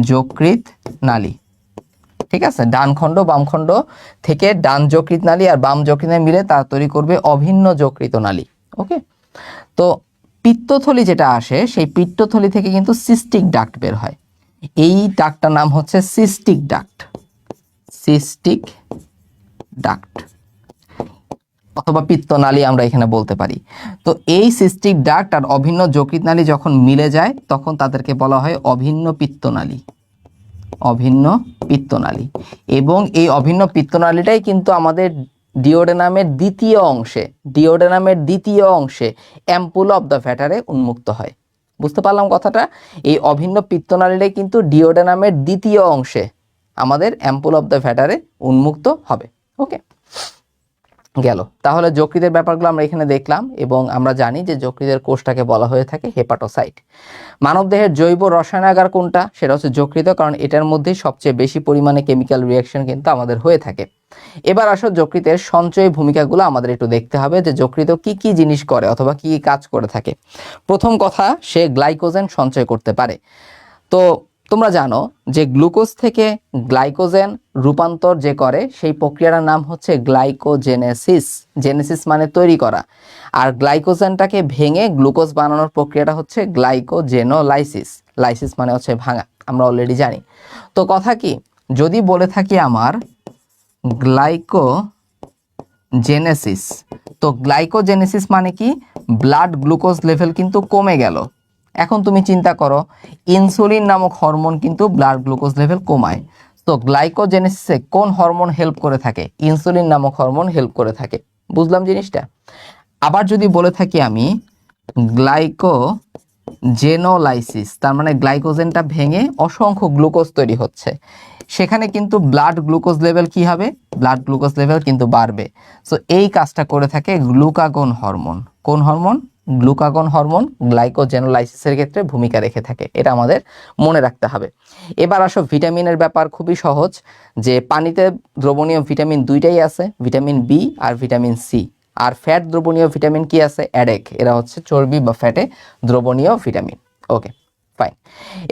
যকৃত নালী। ঠিক আছে, ডান খণ্ড বাম খণ্ড থেকে ডান যকৃত নালী আর বাম যকৃত নালী মিলে তা তৈরি করবে অভিন্ন যকৃত নালী। ওকে, তো পিত্তথলি যেটা আসে সেই পিত্তথলি থেকে কিন্তু সিস্টিক ডাক্ট বের হয়। এই ডাক্টটার নাম হচ্ছে সিস্টিক ডাক্ট। সিস্টিক ডাক্ট অথবা পিত্তনালী আমরা এখানে বলতে পারি। তো এই সিস্টিক ডাক্ট আর অভিন্ন যকৃত নালী যখন মিলে যায় তখন তাদেরকে বলা হয় অভিন্ন পিত্তনালী। অভিন্ন পিত্তনালী। এবং এই অভিন্ন পিত্তনালীটাই কিন্তু আমাদের ডিওডেনামের দ্বিতীয় অংশে অ্যাম্পুল অফ দ্য ভ্যাটারে উন্মুক্ত হয়। বুঝতে পারলাম কথাটা? এই অভিন্ন পিত্তনালীটাই কিন্তু ডিওডেনামের দ্বিতীয় অংশে আমাদের অ্যাম্পুল অফ দ্য ভ্যাটারে উন্মুক্ত হবে। ওকে, গেল। তাহলে যকৃতের ব্যাপারগুলো আমরা এখানে দেখলাম এবং আমরা জানি যে যকৃতের কোষটাকে বলা হয়ে থাকে হেপাটোসাইট। মানবদেহের জৈব রসায়নাগার কোনটা? সেটা হচ্ছে যকৃত, কারণ এটার মধ্যেই সবচেয়ে বেশি পরিমাণে কেমিক্যাল রিঅ্যাকশন কিন্তু আমাদের হয়ে থাকে। এবার আসো যকৃতের সঞ্চয় ভূমিকাগুলো আমাদের একটু দেখতে হবে যে যকৃত কি কি জিনিস করে অথবা কি কি কাজ করে থাকে। প্রথম কথা, সে গ্লাইকোজেন সঞ্চয় করতে পারে। তো তোমরা জানো যে গ্লুকোজ থেকে গ্লাইকোজেন রূপান্তর যে করে সেই প্রক্রিয়াটার নাম হচ্ছে গ্লাইকোজেনেসিস। জেনেসিস মানে তৈরি করা, আর গ্লাইকোজেনটাকে ভেঙে গ্লুকোজ বানানোর প্রক্রিয়াটা হচ্ছে গ্লাইকোজেনোলাইসিস। লাইসিস মানে হচ্ছে ভাঙা, আমরা অলরেডি জানি। তো কথা কি, যদি বলে থাকি আমার গ্লাইকোজেনেসিস, তো গ্লাইকোজেনেসিস মানে কি? ব্লাড গ্লুকোজ লেভেল কিন্তু কমে গেল। এখন তুমি চিন্তা করো, ইনসুলিন নামক হরমোন কিন্তু ব্লাড গ্লুকোজ লেভেল কমায়। তো গ্লাইকোজেনেসিসে কোন হরমোন হেল্প করে থাকে? ইনসুলিন নামক হরমোন হেল্প করে থাকে। বুঝলাম জিনিসটা? আবার যদি বলে থাকি আমি গ্লাইকোজেনোলাইসিস, তার মানে গ্লাইকোজেনটা ভেঙে অসংখ্য গ্লুকোজ তৈরি হচ্ছে, সেখানে কিন্তু ব্লাড গ্লুকোজ লেভেল কি হবে? ব্লাড গ্লুকোজ লেভেল কিন্তু বাড়বে। সো এই কাজটা করে থাকে গ্লুকাগন হরমোন। কোন হরমোন? গ্লুকাগন হরমোন গ্লাইকোজেনোলাইসিসের ক্ষেত্রে ভূমিকা রেখে থাকে, এটা আমাদের মনে রাখতে হবে। এবার আসো ভিটামিনের ব্যাপার, খুবই সহজ, যে পানিতে দ্রবণীয় ভিটামিন দুইটাই আছে, ভিটামিন বি আর ভিটামিন সি। আর ফ্যাট দ্রবণীয় ভিটামিন কি আছে? অ্যাডেক। এরা হচ্ছে চর্বি বা ফ্যাটে দ্রবণীয় ভিটামিন। ওকে, ফাইন।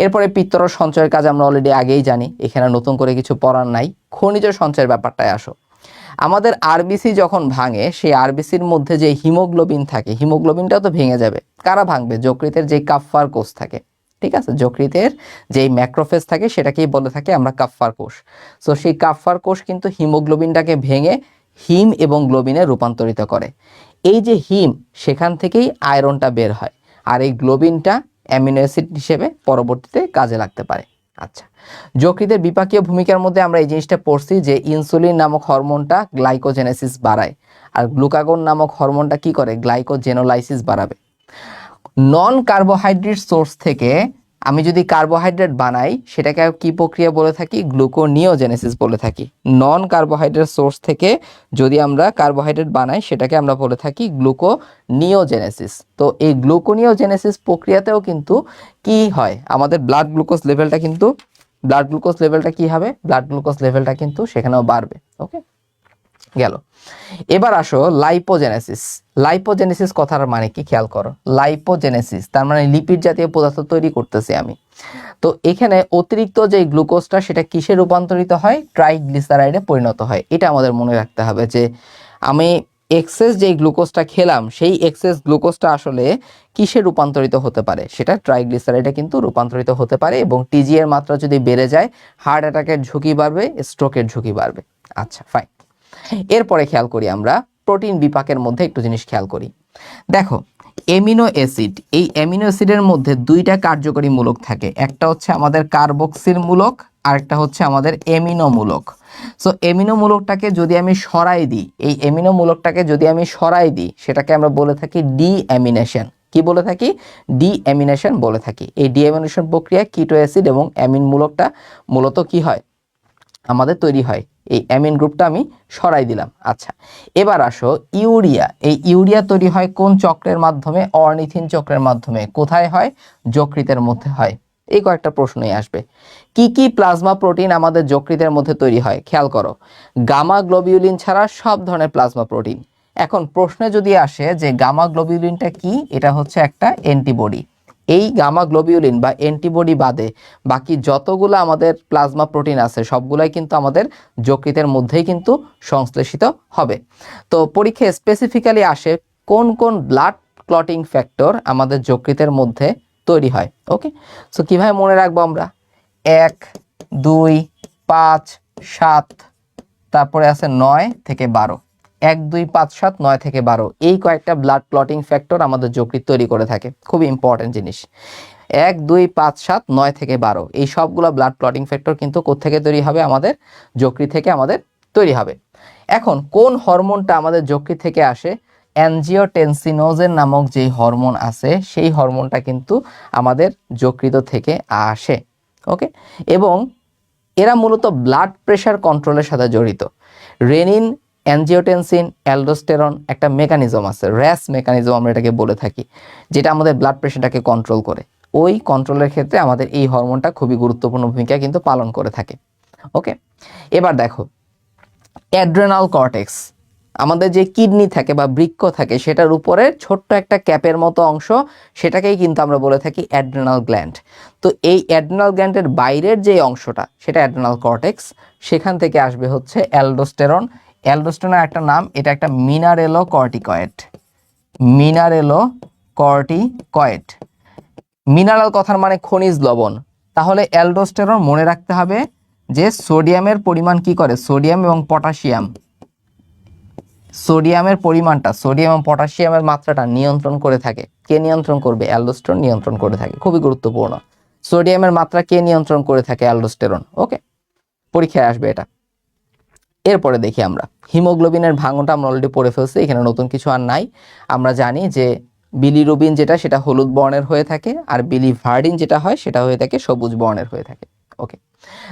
এরপরে পিত্তরস সঞ্চয়ের কাজ আমরা অলরেডি আগেই জানি, এখানে নতুন করে কিছু পড়ার নাই। খনিজ সঞ্চয়ের ব্যাপারটায় আসো। আমাদের আরবিসি যখন ভাঙে সেই আরবিসির মধ্যে যে হিমোগ্লোবিন থাকে হিমোগ্লোবিনটাও তো ভেঙে যাবে। কারা ভাঙবে? যকৃতের যে কাপ্পার কোষ থাকে, ঠিক আছে, যকৃতের যেই ম্যাক্রোফেজ থাকে সেটাকেই বলে থাকে আমরা কাপ্পার কোষ। সো সেই কাপ্পার কোষ কিন্তু হিমোগ্লোবিনটাকে ভেঙে হিম এবং গ্লোবিনে রূপান্তরিত করে। এই যে হিম, সেখান থেকেই আয়রনটা বের হয়, আর এই গ্লোবিনটা অ্যামিনো অ্যাসিড হিসেবে পরবর্তীতে কাজে লাগতে পারে। আচ্ছা, যকৃতের বিপাকীয় ভূমিকার মধ্যে আমরা এই জিনিসটা পড়ছি যে ইনসুলিন নামক হরমোনটা গ্লাইকোজেনেসিস বাড়ায়, আর গ্লুকাগন নামক হরমোনটা কি করে? গ্লাইকোজেনোলাইসিস বাড়াবে। নন কার্বোহাইড্রেট সোর্স থেকে আমি যদি কার্বোহাইড্রেট বানাই সেটাকে কি প্রক্রিয়া বলে থাকি? গ্লুকোনিওজেনেসিস বলে থাকি। নন কার্বোহাইড্রেট সোর্স থেকে যদি আমরা কার্বোহাইড্রেট বানাই সেটাকে আমরা বলে থাকি গ্লুকোনিওজেনেসিস। তো এই গ্লুকোনিওজেনেসিস প্রক্রিয়াতেও কিন্তু কি হয়? আমাদের ব্লাড গ্লুকোজ লেভেলটা কি হবে? ব্লাড গ্লুকোজ লেভেলটা কিন্তু সেখানেও বাড়বে। ওকে, গেল। এবার আসো লাইপোজেনেসিস। লাইপোজেনেসিস কথার মানে কি খেয়াল করো। লাইপোজেনেসিস তার মানে লিপিড জাতীয় পদার্থ তৈরি করতেছি আমি। তো এখানে অতিরিক্ত যে গ্লুকোজটা সেটা কিসে রূপান্তরিত হয়? ট্রাইগ্লিসারাইডে পরিণত হয়। এটা আমাদের মনে রাখতে হবে যে আমি এক্সেস যে গ্লুকোজটা খেলাম সেই এক্সেস গ্লুকোজটা আসলে কিসে রূপান্তরিত হতে পারে? সেটা ট্রাইগ্লিসারাইডে কিন্তু রূপান্তরিত হতে পারে, এবং টিজি এর মাত্রা যদি বেড়ে যায় হার্ট অ্যাটাকের ঝুঁকি বাড়বে, স্ট্রোকের ঝুঁকি বাড়বে। আচ্ছা, ফাইন। এরপরে খেয়াল করি আমরা প্রোটিন বিপাকের মধ্যে একটু জিনিস খেয়াল করি। দেখো, অ্যামিনো অ্যাসিড, এই অ্যামিনো অ্যাসিডের মধ্যে দুইটা কার্যকরী মূলক থাকে। একটা হচ্ছে আমাদের কার্বক্সিল মূলক, আর একটা হচ্ছে আমাদের অ্যামিনো মূলক। সো অ্যামিনো মূলকটাকে যদি আমি সরাই দিই, এই অ্যামিনো মূলকটাকে যদি আমি সরাই দিই সেটাকে আমরা বলে থাকি ডিঅ্যামিনেশন। কি বলে থাকি? ডিঅ্যামিনেশন বলে থাকি। এই ডিঅ্যামিনেশন প্রক্রিয়া কিটো অ্যাসিড এবং অ্যামিন মূলকটা মূলত কি হয়? আমাদের তৈরি হয়। এই অ্যামিন গ্রুপটা আমি সরাই দিলাম। আচ্ছা, এবার আসো ইউরিয়া। এই ইউরিয়া তৈরি হয় কোন চক্রের মাধ্যমে? অর্নিথিন চক্রের মাধ্যমে। কোথায় হয়? যকৃতের মধ্যে হয়। এই কয়েকটা প্রশ্নই আসবে। কি কি প্লাজমা প্রোটিন আমাদের যকৃতের মধ্যে তৈরি হয়? খেয়াল করো, গামা গ্লোবিউলিন ছাড়া সব ধরনের প্লাজমা প্রোটিন। এখন প্রশ্নে যদি আসে যে গামা গ্লোবিউলিনটা কি, এটা হচ্ছে একটা অ্যান্টিবডি। এই গামা গ্লোবিউলিন বা অ্যান্টিবডি বাদে বাকি যতগুলো আমাদের প্লাজমা প্রোটিন আছে সবগুলাই কিন্তু আমাদের যকৃতের মধ্যেই কিন্তু সংশ্লেষিত হবে। তো পরীক্ষায় স্পেসিফিক্যালি আসে কোন কোন ব্লাড ক্লটিং ফ্যাক্টর আমাদের যকৃতের মধ্যে তৈরি হয়। ওকে, সো কিভাবে মনে রাখবো আমরা? 1, 2, 5, 7, তারপরে আছে 9 থেকে 12। 1, 2, 5, 7, 9 থেকে 12 এই কয়েকটা ব্লাড ক্লটিং ফ্যাক্টর আমাদের যকৃৎ তৈরি করে থাকে। খুবই ইম্পর্টেন্ট জিনিস। 1, 2, 5, 7, 9 থেকে 12 এই সবগুলো ব্লাড ক্লটিং ফ্যাক্টর কিন্তু কোত্থেকে তৈরি হবে? আমাদের যকৃৎ থেকে আমাদের তৈরি হবে। এখন কোন হরমোনটা আমাদের যকৃৎ থেকে আসে? অ্যানজিওটেনসিনোজেন নামক যেই হরমোন আছে সেই হরমোনটা কিন্তু আমাদের যকৃৎ থেকে আসে। ওকে, এবং এরা মূলত ব্লাড প্রেশার কন্ট্রোলের সাথে জড়িত। রেনিন, অ্যানজিওটেনসিন, অ্যালডোস্টেরন একটা মেকানিজম আছে, র্যাস মেকানিজম আমরা এটাকে বলে থাকি, যেটা আমাদের ব্লাড প্রেশারটাকে কন্ট্রোল করে। ওই কন্ট্রোলের ক্ষেত্রে আমাদের এই হরমোনটা খুবই গুরুত্বপূর্ণ ভূমিকা কিন্তু পালন করে থাকে। ওকে, এবার দেখো অ্যাড্রেনাল কর্টেক্স। আমাদের যে কিডনি থাকে বা বৃক্ক থাকে সেটার উপরে ছোট্ট একটা ক্যাপের মতো অংশ, সেটাকেই কিন্তু আমরা বলে থাকি অ্যাড্রেনাল গ্ল্যান্ড। তো এই অ্যাড্রেনাল গ্ল্যান্ডের বাইরের যে অংশটা সেটা অ্যাড্রেনাল কর্টেক্স। সেখান থেকে আসবে হচ্ছে অ্যালডোস্টেরন। অ্যালডোস্টেরনের একটা নাম, এটা একটা মিনারেলো কর্টিকয়েড। মিনারেলো কর্টিকয়েড। মিনারেল কথার মানে খনিজ লবণ। তাহলে অ্যালডোস্টেরন মনে রাখতে হবে যে সোডিয়ামের পরিমাণ কি করে? সোডিয়াম এবং পটাশিয়াম, সোডিয়ামের পরিমাণটা, সোডিয়াম এবং পটাশিয়ামের মাত্রাটা নিয়ন্ত্রণ করে থাকে। কে নিয়ন্ত্রণ করবে? অ্যালডোস্টেরন নিয়ন্ত্রণ করে থাকে। খুবই গুরুত্বপূর্ণ। সোডিয়ামের মাত্রা কে নিয়ন্ত্রণ করে থাকে? অ্যালডোস্টেরন। ওকে, পরীক্ষায় আসবে এটা। এরপরে দেখি আমরা হিমোগ্লোবিনের ভাঙনটা আমরা অলরেডি পড়ে ফেলছি, এখানে নতুন কিছু আর নাই। আমরা জানি যে বিলিরুবিন যেটা সেটা হলুদ বর্ণের হয়ে থাকে, আর বিলিভার্ডিন যেটা হয় সেটা হয়ে থাকে সবুজ বর্ণের হয়ে থাকে। ওকে,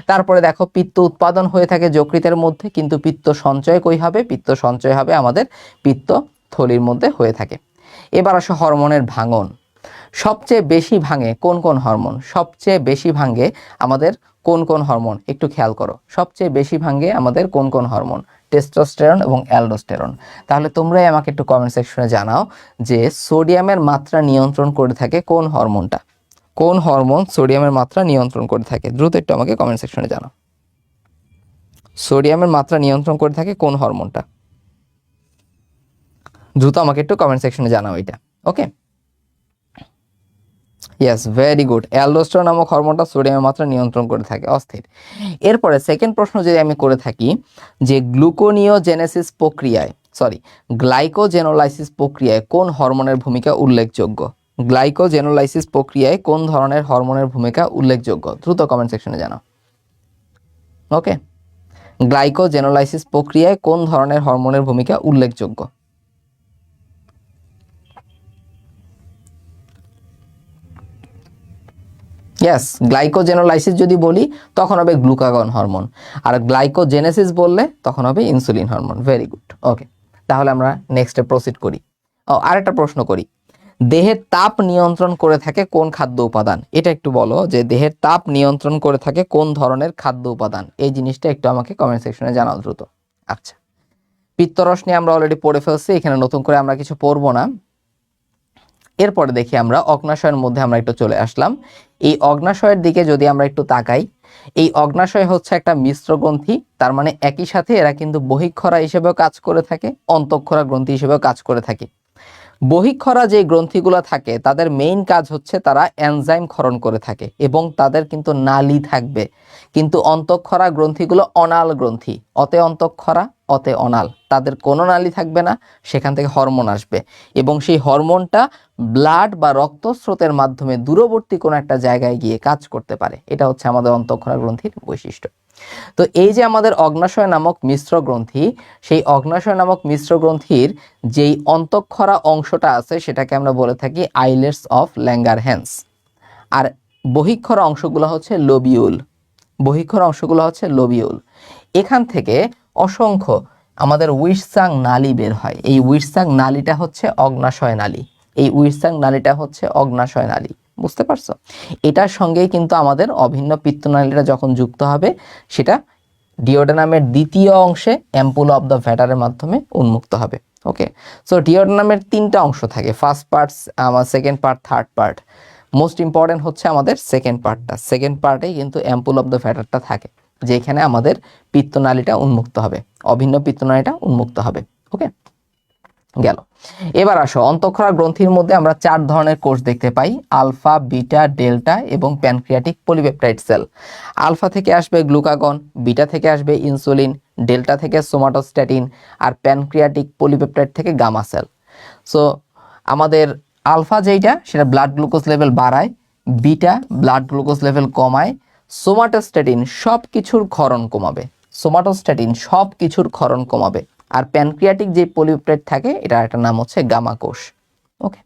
তারপরে দেখো পিত্ত উৎপাদন হয়ে থাকে যকৃতের মধ্যে, কিন্তু পিত্ত সঞ্চয় কই হবে? পিত্ত সঞ্চয় হবে আমাদের পিত্ত থলির মধ্যে হয়ে থাকে। এবার আসো হরমোনের ভাঙন। সবচেয়ে বেশি ভাঙে কোন কোন হরমোন? সবচেয়ে বেশি ভাঙে আমাদের কোন কোন হরমোন? একটু খেয়াল করো, সবচেয়ে বেশি ভাঙে আমাদের কোন কোন হরমোন? টেস্টোস্টেরন এবং অ্যালডোস্টেরন। তাহলে তোমরাই আমাকে একটু কমেন্ট সেকশনে জানাও যে সোডিয়ামের মাত্রা নিয়ন্ত্রণ করে থাকে কোন হরমোনটা? কোন হরমোন সোডিয়ামের মাত্রা নিয়ন্ত্রণ করে থাকে? দ্রুত একটু আমাকে কমেন্ট সেকশনে জানাও। সোডিয়ামের মাত্রা নিয়ন্ত্রণ করে থাকে কোন হরমোনটা? দ্রুত আমাকে একটু কমেন্ট সেকশনে জানাও এটা। ওকে, ইয়েস, ভেরি গুড। অ্যালডোস্টেরন নামক হরমোনটা সোডিয়ামের মাত্রা নিয়ন্ত্রণ করে থাকে। অস্থির। এরপরে সেকেন্ড প্রশ্ন যদি আমি করে থাকি যে গ্লাইকোজেনোলাইসিস প্রক্রিয়ায় কোন হরমোনের ভূমিকা উল্লেখযোগ্য? গ্লাইকোজেনোলাইসিস প্রক্রিয়ায় কোন ধরনের হরমোনের ভূমিকা উল্লেখযোগ্য? দ্রুত কমেন্ট সেকশনে জানাও। ওকে, গ্লাইকোজেনোলাইসিস প্রক্রিয়ায় কোন ধরনের হরমোনের ভূমিকা উল্লেখযোগ্য? ইয়েস, গ্লাইকোজেনোলাইসিস যদি বলি তখন হবে গ্লুকাগন হরমোন, আর গ্লাইকোজেনেসিস বললে তখন হবে insulin hormone. Very good. Okay, তাহলে আমরা নেক্সটে প্রসিড করি। আরেকটা প্রশ্ন করি, দেহের তাপ নিয়ন্ত্রণ করে থাকে কোন খাদ্য উপাদান? এটা একটু বলো যে দেহের তাপ নিয়ন্ত্রণ করে থাকে কোন ধরনের খাদ্য উপাদান? এই জিনিসটা একটু আমাকে কমেন্ট সেকশনে জানাও দ্রুত। আচ্ছা, পিত্তরস নিয়ে আমরা অলরেডি পড়ে ফেলছি, এখানে নতুন করে আমরা কিছু পড়বো না। এরপরে দেখি আমরা অগ্নাশয়ের মধ্যে আমরা একটু চলে আসলাম। এই অগ্নাশয়ের দিকে যদি আমরা একটু তাকাই, এই অগ্নাশয় হচ্ছে একটা মিশ্র গ্রন্থি, তার মানে একই সাথে এরা কিন্তু বহিঃক্ষরা হিসেবেও কাজ করে থাকে, অন্তঃক্ষরা গ্রন্থি হিসেবেও কাজ করে থাকে। বহিঃক্ষরা যে গ্রন্থিগুলো থাকে তাদের মেইন কাজ হচ্ছে তারা এনজাইম ক্ষরণ করে থাকে এবং তাদের কিন্তু নালী থাকবে, কিন্তু অন্তঃক্ষরা গ্রন্থিগুলো অনাল গ্রন্থি, অতে অন্তঃক্ষরা অতে অনাল, তাদের কোনো নালী থাকবে না, সেখান থেকে হরমোন আসবে এবং সেই হরমোনটা ব্লাড বা রক্তস্রোতের মাধ্যমে দূরবর্তী কোনো একটা জায়গায় গিয়ে কাজ করতে পারে। এটা হচ্ছে আমাদের অন্তঃক্ষরা গ্রন্থির বৈশিষ্ট্য। তো এই যে আমাদের অগ্নাশয় নামক মিশ্র গ্রন্থি, সেই অগ্নাশয় নামক মিশ্র গ্রন্থির যেই অন্তঃক্ষরা অংশটা আছে সেটাকে আমরা বলে থাকি আইলেটস অফ ল্যাঙ্গারহ্যান্স, আর বহিঃক্ষরা অংশগুলো হচ্ছে লোবিউল। বহিঃক্ষরা অংশগুলো হচ্ছে লোবিউল। এখান থেকে অসংখ্য আমাদের উইটসাং নালী বের হয়। এই উইটসাং নালীটা হচ্ছে অগ্নাশয় নালী, এই উইটসাং নালীটা হচ্ছে অগ্নাশয় নালী। বুঝতে পারছো? এটার সঙ্গেই কিন্তু আমাদের অভিন্ন পিত্তনালীটা যখন যুক্ত হবে সেটা ডিওডেনামের দ্বিতীয় অংশে অ্যাম্পুল অফ দ্য ভ্যাটারের মাধ্যমে উন্মুক্ত হবে। ওকে, সো ডিওডেনামের তিনটা অংশ থাকে, first part, second part, third part. Most important হচ্ছে আমাদের সেকেন্ড পার্টটা। সেকেন্ড পার্টেই কিন্তু অ্যাম্পুল অফ দ্য ভ্যাটারটা থাকে, যেখানে আমাদের পিত্তনালীটা উন্মুক্ত হবে, অভিন্ন পিত্তনালীটা উন্মুক্ত হবে। ওকে, গেল। এবার আসো, অন্তঃক্ষরা গ্রন্থির মধ্যে আমরা 4 ধরনের কোষ দেখতে পাই, আলফা, বিটা, ডেল্টা এবং প্যানক্রিয়াটিক পলিপেপটাইড সেল। আলফা থেকে আসবে গ্লুকাগন, বিটা থেকে আসবে ইনসুলিন, ডেল্টা থেকে সোমাটোস্ট্যাটিন, আর প্যানক্রিয়াটিক পলিপেপটাইড থেকে গামা সেল। সো আমাদের আলফা যেইটা সেটা ব্লাড গ্লুকোজ লেভেল বাড়ায়, বিটা ব্লাড গ্লুকোজ লেভেল কমায়, সোমাটোস্ট্যাটিন সব কিছুর ক্ষরণ কমাবে, সোমাটোস্ট্যাটিন সব কিছুর ক্ষরণ কমাবে, আর প্যানক্রিয়াটিক যে পলিপেপটাইড থাকে এটার একটা নাম হচ্ছে গামা কোষ। ওকে,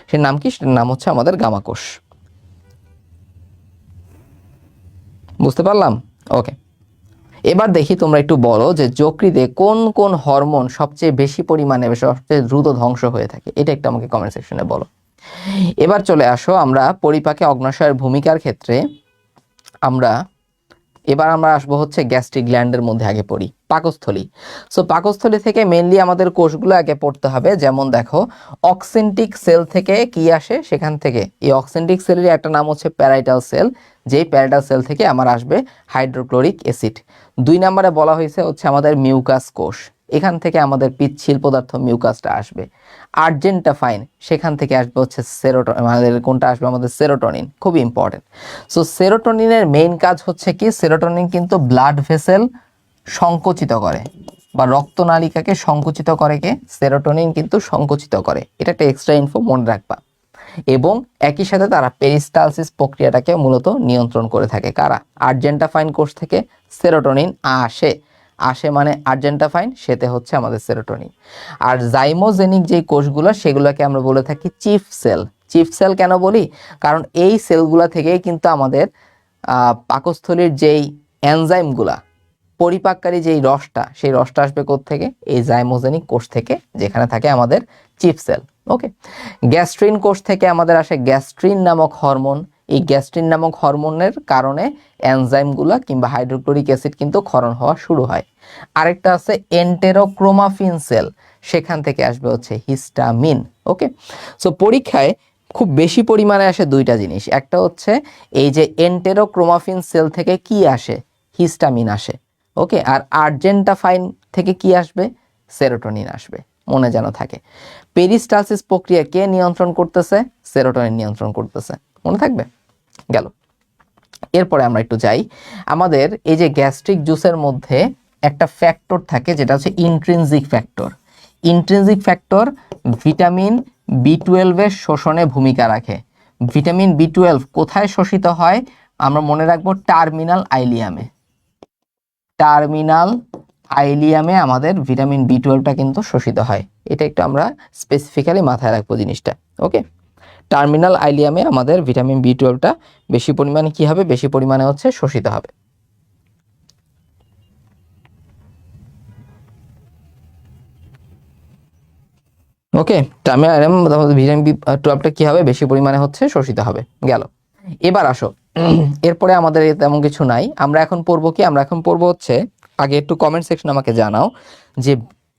সেটার নাম কি? সেটার নাম হচ্ছে আমাদের গামা কোষ। বুঝতে পারলাম? ওকে, এবার দেখি তোমরা একটু বলো যে যকৃতে কোন কোন হরমোন সবচেয়ে বেশি পরিমাণে সবচেয়ে দ্রুত ধ্বংস হয়ে থাকে, এটা একটু আমাকে কমেন্ট সেকশনে বলো। এবার চলে আসো আমরা পরিপাকে অগ্নাশয়ের ভূমিকার ক্ষেত্রে এবার আমরা আসবো হচ্ছে গ্যাস্ট্রিক গ্ল্যান্ডের মধ্যে আগে পড়ি, পাকস্থলী। সো পাকস্থলী থেকে মেইনলি আমাদের কোষগুলো আগে পড়তে হবে। যেমন দেখো, অক্সেন্টিক সেল থেকে কি আসে, সেখান থেকে এই অক্সেন্টিক সেলের একটা নাম হচ্ছে প্যারাইটাল সেল, যেই প্যারাইটাল সেল থেকে আমার আসবে হাইড্রোক্লোরিক অ্যাসিড। 2 নম্বরে বলা হয়েছে হচ্ছে আমাদের মিউকাস কোষ, এখান থেকে আমাদের পিচ্ছিল পদার্থ মিউকাসটা আসবে। আর্জেন্টাফাইন, সেখান থেকে আসবে হচ্ছে আমাদের কোনটা আসবে, আমাদের সেরোটোনিন, খুবই ইম্পর্টেন্ট। সো সেরোটোনিনের মেইন কাজ হচ্ছে কি, সেরোটোনিন কিন্তু ব্লাড ভেসেল সংকুচিত করে বা রক্তনালিকাকে সংকুচিত করে, কে? সেরোটোনিন কিন্তু সংকুচিত করে। এটা একটা এক্সট্রা ইনফো মনে রাখবা। এবং একই সাথে তারা পেরিস্টালসিস প্রক্রিয়াটাকে মূলত নিয়ন্ত্রণ করে থাকে। কারা? আর্জেন্টাফাইন কোষ থেকে সেরোটোনিন আসে মানে আর্জেন্টাফাইন, সেতে হচ্ছে আমাদের সেরোটোনিন। আর জাইমোজেনিক যে কোষগুলো সেগুলোকে আমরা বলে থাকি চিফ সেল। চিফ সেল কেন বলি? কারণ এই সেলগুলো থেকেই কিন্তু আমাদের পাকস্থলীর যেই এনজাইমগুলা, পরিপাককারী যেই রসটা, সেই রসটা আসবে কোত্থেকে? এই জাইমোজেনিক কোষ থেকে, যেখানে থাকে আমাদের চিফ সেল। ওকে, গ্যাস্ট্রিন কোষ থেকে আমাদের আসে গ্যাস্ট্রিন নামক হরমোন। এই গ্যাস্ট্রিন নামক হরমোনের কারণে এনজাইমগুলা কিংবা হাইড্রোক্লোরিক অ্যাসিড কিন্তু ক্ষরণ হওয়া শুরু হয়। আরেকটা আছে এন্টেরোক্রোমাফিন সেল, সেখান থেকে আসবে হচ্ছে হিস্টামিন। ওকে, সো পরীক্ষায় খুব বেশি পরিমাণে আসে 2টা জিনিস, একটা হচ্ছে এই যে এন্টেরোক্রোমাফিন সেল থেকে কি আসে, হিস্টামিন আসে, ওকে, আর আর্জেন্টাফাইন থেকে কি আসবে? সেরোটোনিন আসবে, মনে যেন থাকে। পেরিস্টালসিস প্রক্রিয়া কে নিয়ন্ত্রণ করতেছে? সেরোটোনিন নিয়ন্ত্রণ করতেছে, মনে থাকবে? গেল। এরপরে আমরা একটু যাই, আমাদের এই যে গ্যাস্ট্রিক জুসের মধ্যে একটা ফ্যাক্টর থাকে যেটা হচ্ছে intrinsic factor. Intrinsic factor vitamin B12 এর শোষণে ভূমিকা রাখে। ভিটামিন B12 কোথায় শোষিত হয়? আমরা মনে রাখবো টার্মিনাল আইলিয়ামে। টার্মিনাল আইলিয়ামে আমাদের ভিটামিন B12টা কিন্তু শোষিত হয়। এটা একটু আমরা স্পেসিফিক্যালি মাথায় রাখবো জিনিসটা। ওকে, টার্মিনাল আইলিয়ামে আমাদের ভিটামিন B12টা বেশি পরিমাণে কি হবে? বেশি পরিমাণে হচ্ছে শোষিত হবে। ওকে, টার্মিনাল আইলিয়ামে ভিটামিন B12টা কি হবে? বেশি পরিমাণে হচ্ছে শোষিত হবে। গেল। এবার আসো, এরপরে আমাদের তেমন কিছু নাই। আমরা এখন পড়বো কি? আমরা এখন পড়বো হচ্ছে, আগে একটু কমেন্ট সেকশন আমাকে জানাও যে